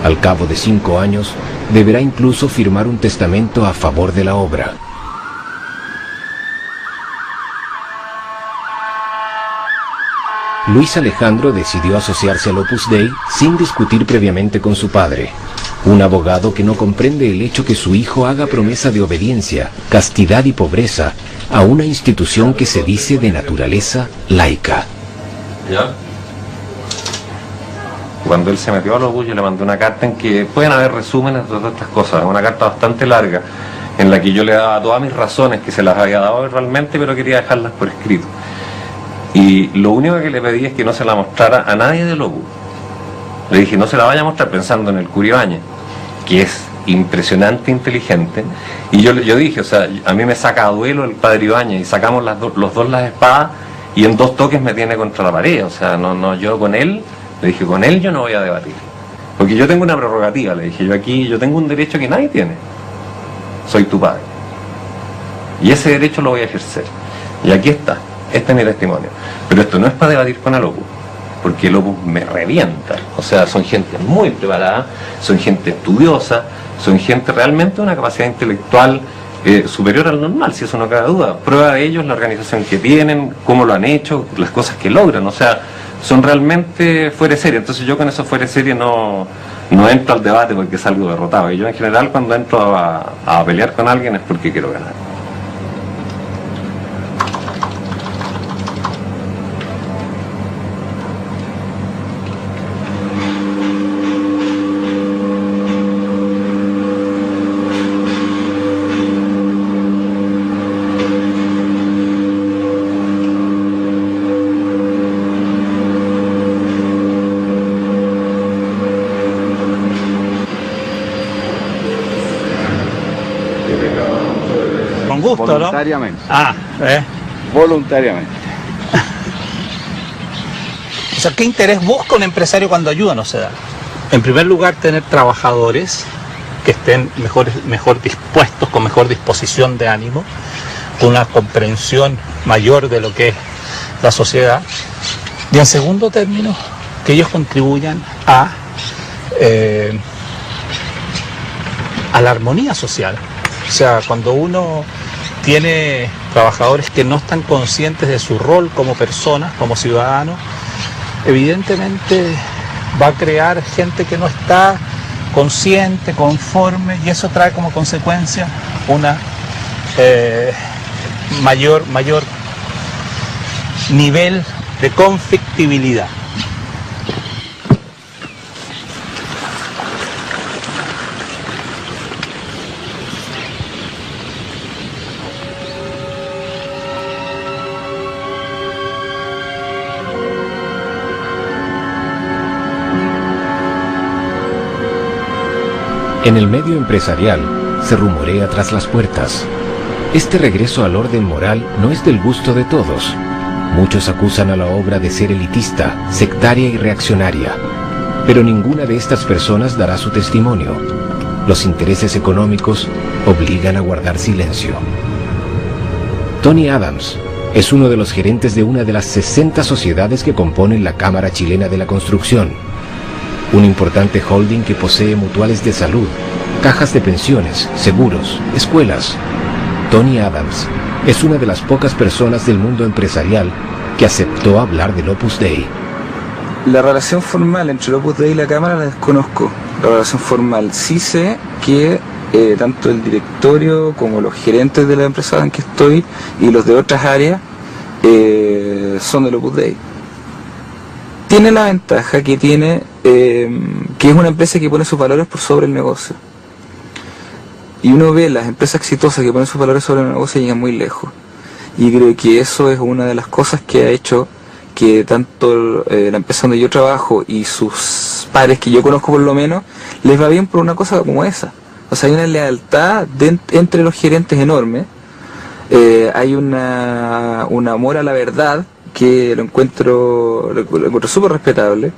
Al cabo de 5 años, deberá incluso firmar un testamento a favor de la obra. Luis Alejandro decidió asociarse al Opus Dei sin discutir previamente con su padre, un abogado que no comprende el hecho que su hijo haga promesa de obediencia, castidad y pobreza a una institución que se dice de naturaleza laica. ¿Ya? Cuando él se metió al Opus, yo le mandé una carta en que pueden haber resúmenes de todas estas cosas, una carta bastante larga, en la que yo le daba todas mis razones, que se las había dado verbalmente, pero quería dejarlas por escrito. Y lo único que le pedí es que no se la mostrara a nadie del Opus. Le dije, no se la vaya a mostrar, pensando en el Cura Ibáñez, que es impresionante, inteligente. Y yo dije, o sea, a mí me saca a duelo el padre Ibáñez, y sacamos los dos las espadas, y en 2 toques me tiene contra la pared. O sea, no, yo con él, le dije, con él yo no voy a debatir. Porque yo tengo una prerrogativa, le dije, yo tengo un derecho que nadie tiene. Soy tu padre. Y ese derecho lo voy a ejercer. Y aquí está, este es mi testimonio. Pero esto no es para debatir con el Opus, porque el Opus me revienta. O sea, son gente muy preparada, son gente estudiosa, son gente realmente de una capacidad intelectual superior al normal, si eso no cabe duda. Prueba de ello es la organización que tienen, cómo lo han hecho, las cosas que logran. O sea, son realmente fuera de serie. Entonces yo con eso fuera de serie no entro al debate porque salgo derrotado. Y yo en general cuando entro a pelear con alguien es porque quiero ganar. Voluntariamente. ¿No? Voluntariamente. O sea, ¿qué interés busca un empresario cuando ayuda no se da? En primer lugar, tener trabajadores que estén mejor dispuestos, con mejor disposición de ánimo, con una comprensión mayor de lo que es la sociedad. Y en segundo término, que ellos contribuyan a la armonía social. O sea, cuando uno tiene trabajadores que no están conscientes de su rol como personas, como ciudadanos, evidentemente va a crear gente que no está consciente, conforme, y eso trae como consecuencia una mayor nivel de conflictibilidad. En el medio empresarial se rumorea tras las puertas. Este regreso al orden moral no es del gusto de todos. Muchos acusan a la obra de ser elitista, sectaria y reaccionaria. Pero ninguna de estas personas dará su testimonio. Los intereses económicos obligan a guardar silencio. Tony Adams es uno de los gerentes de una de las 60 sociedades que componen la Cámara Chilena de la Construcción, un importante holding que posee mutuales de salud, cajas de pensiones, seguros, escuelas. Tony Adams es una de las pocas personas del mundo empresarial que aceptó hablar del Opus Dei. La relación formal entre el Opus Dei y la Cámara la desconozco. La relación formal sí sé que tanto el directorio como los gerentes de la empresa en que estoy y los de otras áreas son del Opus Dei. Tiene la ventaja que tiene que es una empresa que pone sus valores por sobre el negocio. Y uno ve las empresas exitosas que ponen sus valores sobre el negocio y llegan muy lejos. Y creo que eso es una de las cosas que ha hecho que tanto la empresa donde yo trabajo y sus padres que yo conozco por lo menos, les va bien por una cosa como esa. O sea, hay una lealtad entre los gerentes enorme, hay un amor a la verdad que lo encuentro súper respetable.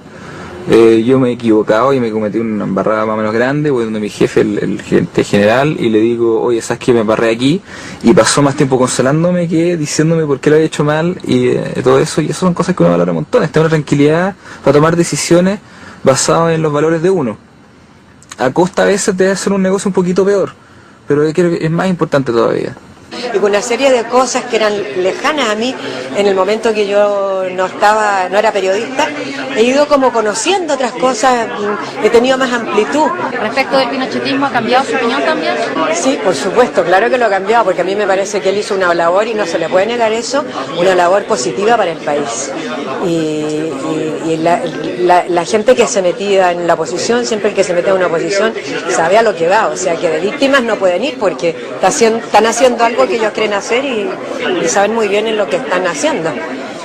Yo me he equivocado y me cometí una embarrada más o menos grande, voy donde mi jefe, el gerente general, y le digo, oye, ¿sabes qué? Me embarré aquí, y pasó más tiempo consolándome que diciéndome por qué lo había hecho mal, y todo eso, y eso son cosas que uno valora un montón, está una tranquilidad para tomar decisiones basadas en los valores de uno. A costa a veces de hacer un negocio un poquito peor, pero yo creo que es más importante todavía. Y con una serie de cosas que eran lejanas a mí en el momento que yo no era periodista, he ido como conociendo otras cosas, he tenido más amplitud. Respecto del pinochetismo, ¿ha cambiado su opinión también? Sí, por supuesto, claro que lo ha cambiado, porque a mí me parece que él hizo una labor, y no se le puede negar eso, una labor positiva para el país. Y la gente que se metía en la oposición, siempre el que se mete en una oposición sabe a lo que va, o sea que de víctimas no pueden ir porque están haciendo algo que ellos quieren hacer y saben muy bien en lo que están haciendo.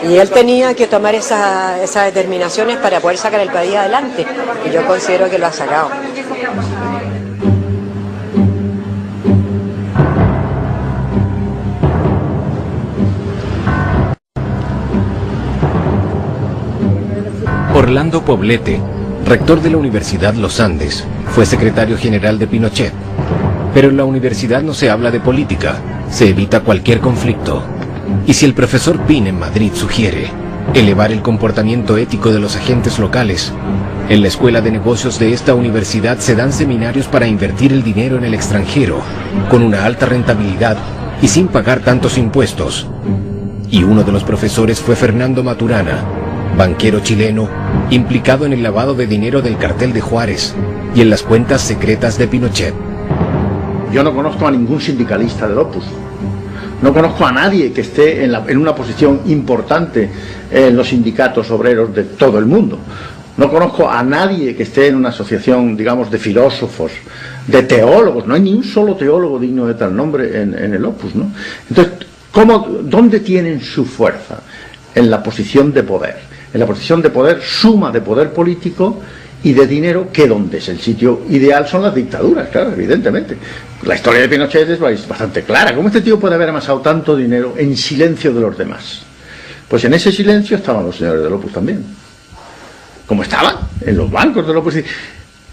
Y él tenía que tomar esas determinaciones para poder sacar el país adelante, y yo considero que lo ha sacado. Orlando Poblete, rector de la Universidad Los Andes, fue secretario general de Pinochet. Pero en la universidad no se habla de política, se evita cualquier conflicto. Y si el profesor Pin en Madrid sugiere elevar el comportamiento ético de los agentes locales, en la Escuela de Negocios de esta universidad se dan seminarios para invertir el dinero en el extranjero, con una alta rentabilidad y sin pagar tantos impuestos. Y uno de los profesores fue Fernando Maturana, banquero chileno, implicado en el lavado de dinero del cartel de Juárez y en las cuentas secretas de Pinochet. Yo no conozco a ningún sindicalista del Opus. No conozco a nadie que esté en una posición importante en los sindicatos obreros de todo el mundo. No conozco a nadie que esté en una asociación, digamos, de filósofos, de teólogos. No hay ni un solo teólogo digno de tal nombre en el Opus, ¿no? Entonces, ¿dónde tienen su fuerza? En la posición de poder. En la posición de poder, suma de poder político y de dinero, que donde es el sitio ideal son las dictaduras, claro, evidentemente. La historia de Pinochet es bastante clara. ¿Cómo este tío puede haber amasado tanto dinero en silencio de los demás? Pues en ese silencio estaban los señores del Opus también. Como estaban en los bancos del Opus.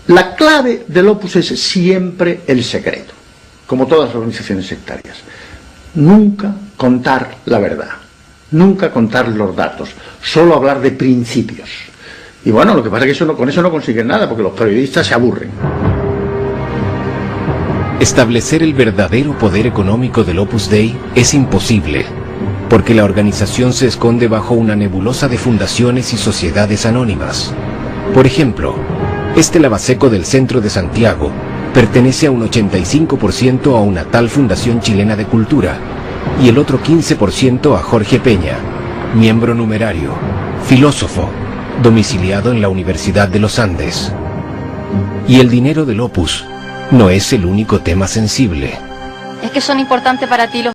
La clave del Opus es siempre el secreto, como todas las organizaciones sectarias. Nunca contar la verdad, nunca contar los datos, solo hablar de principios. Y bueno, lo que pasa es que con eso no consiguen nada, porque los periodistas se aburren. Establecer el verdadero poder económico del Opus Dei es imposible, porque la organización se esconde bajo una nebulosa de fundaciones y sociedades anónimas. Por ejemplo, este lavaseco del centro de Santiago pertenece a un 85% a una tal Fundación Chilena de Cultura, y el otro 15% a Jorge Peña, miembro numerario, filósofo, domiciliado en la Universidad de los Andes. Y el dinero del Opus no es el único tema sensible. Es que son importantes para ti los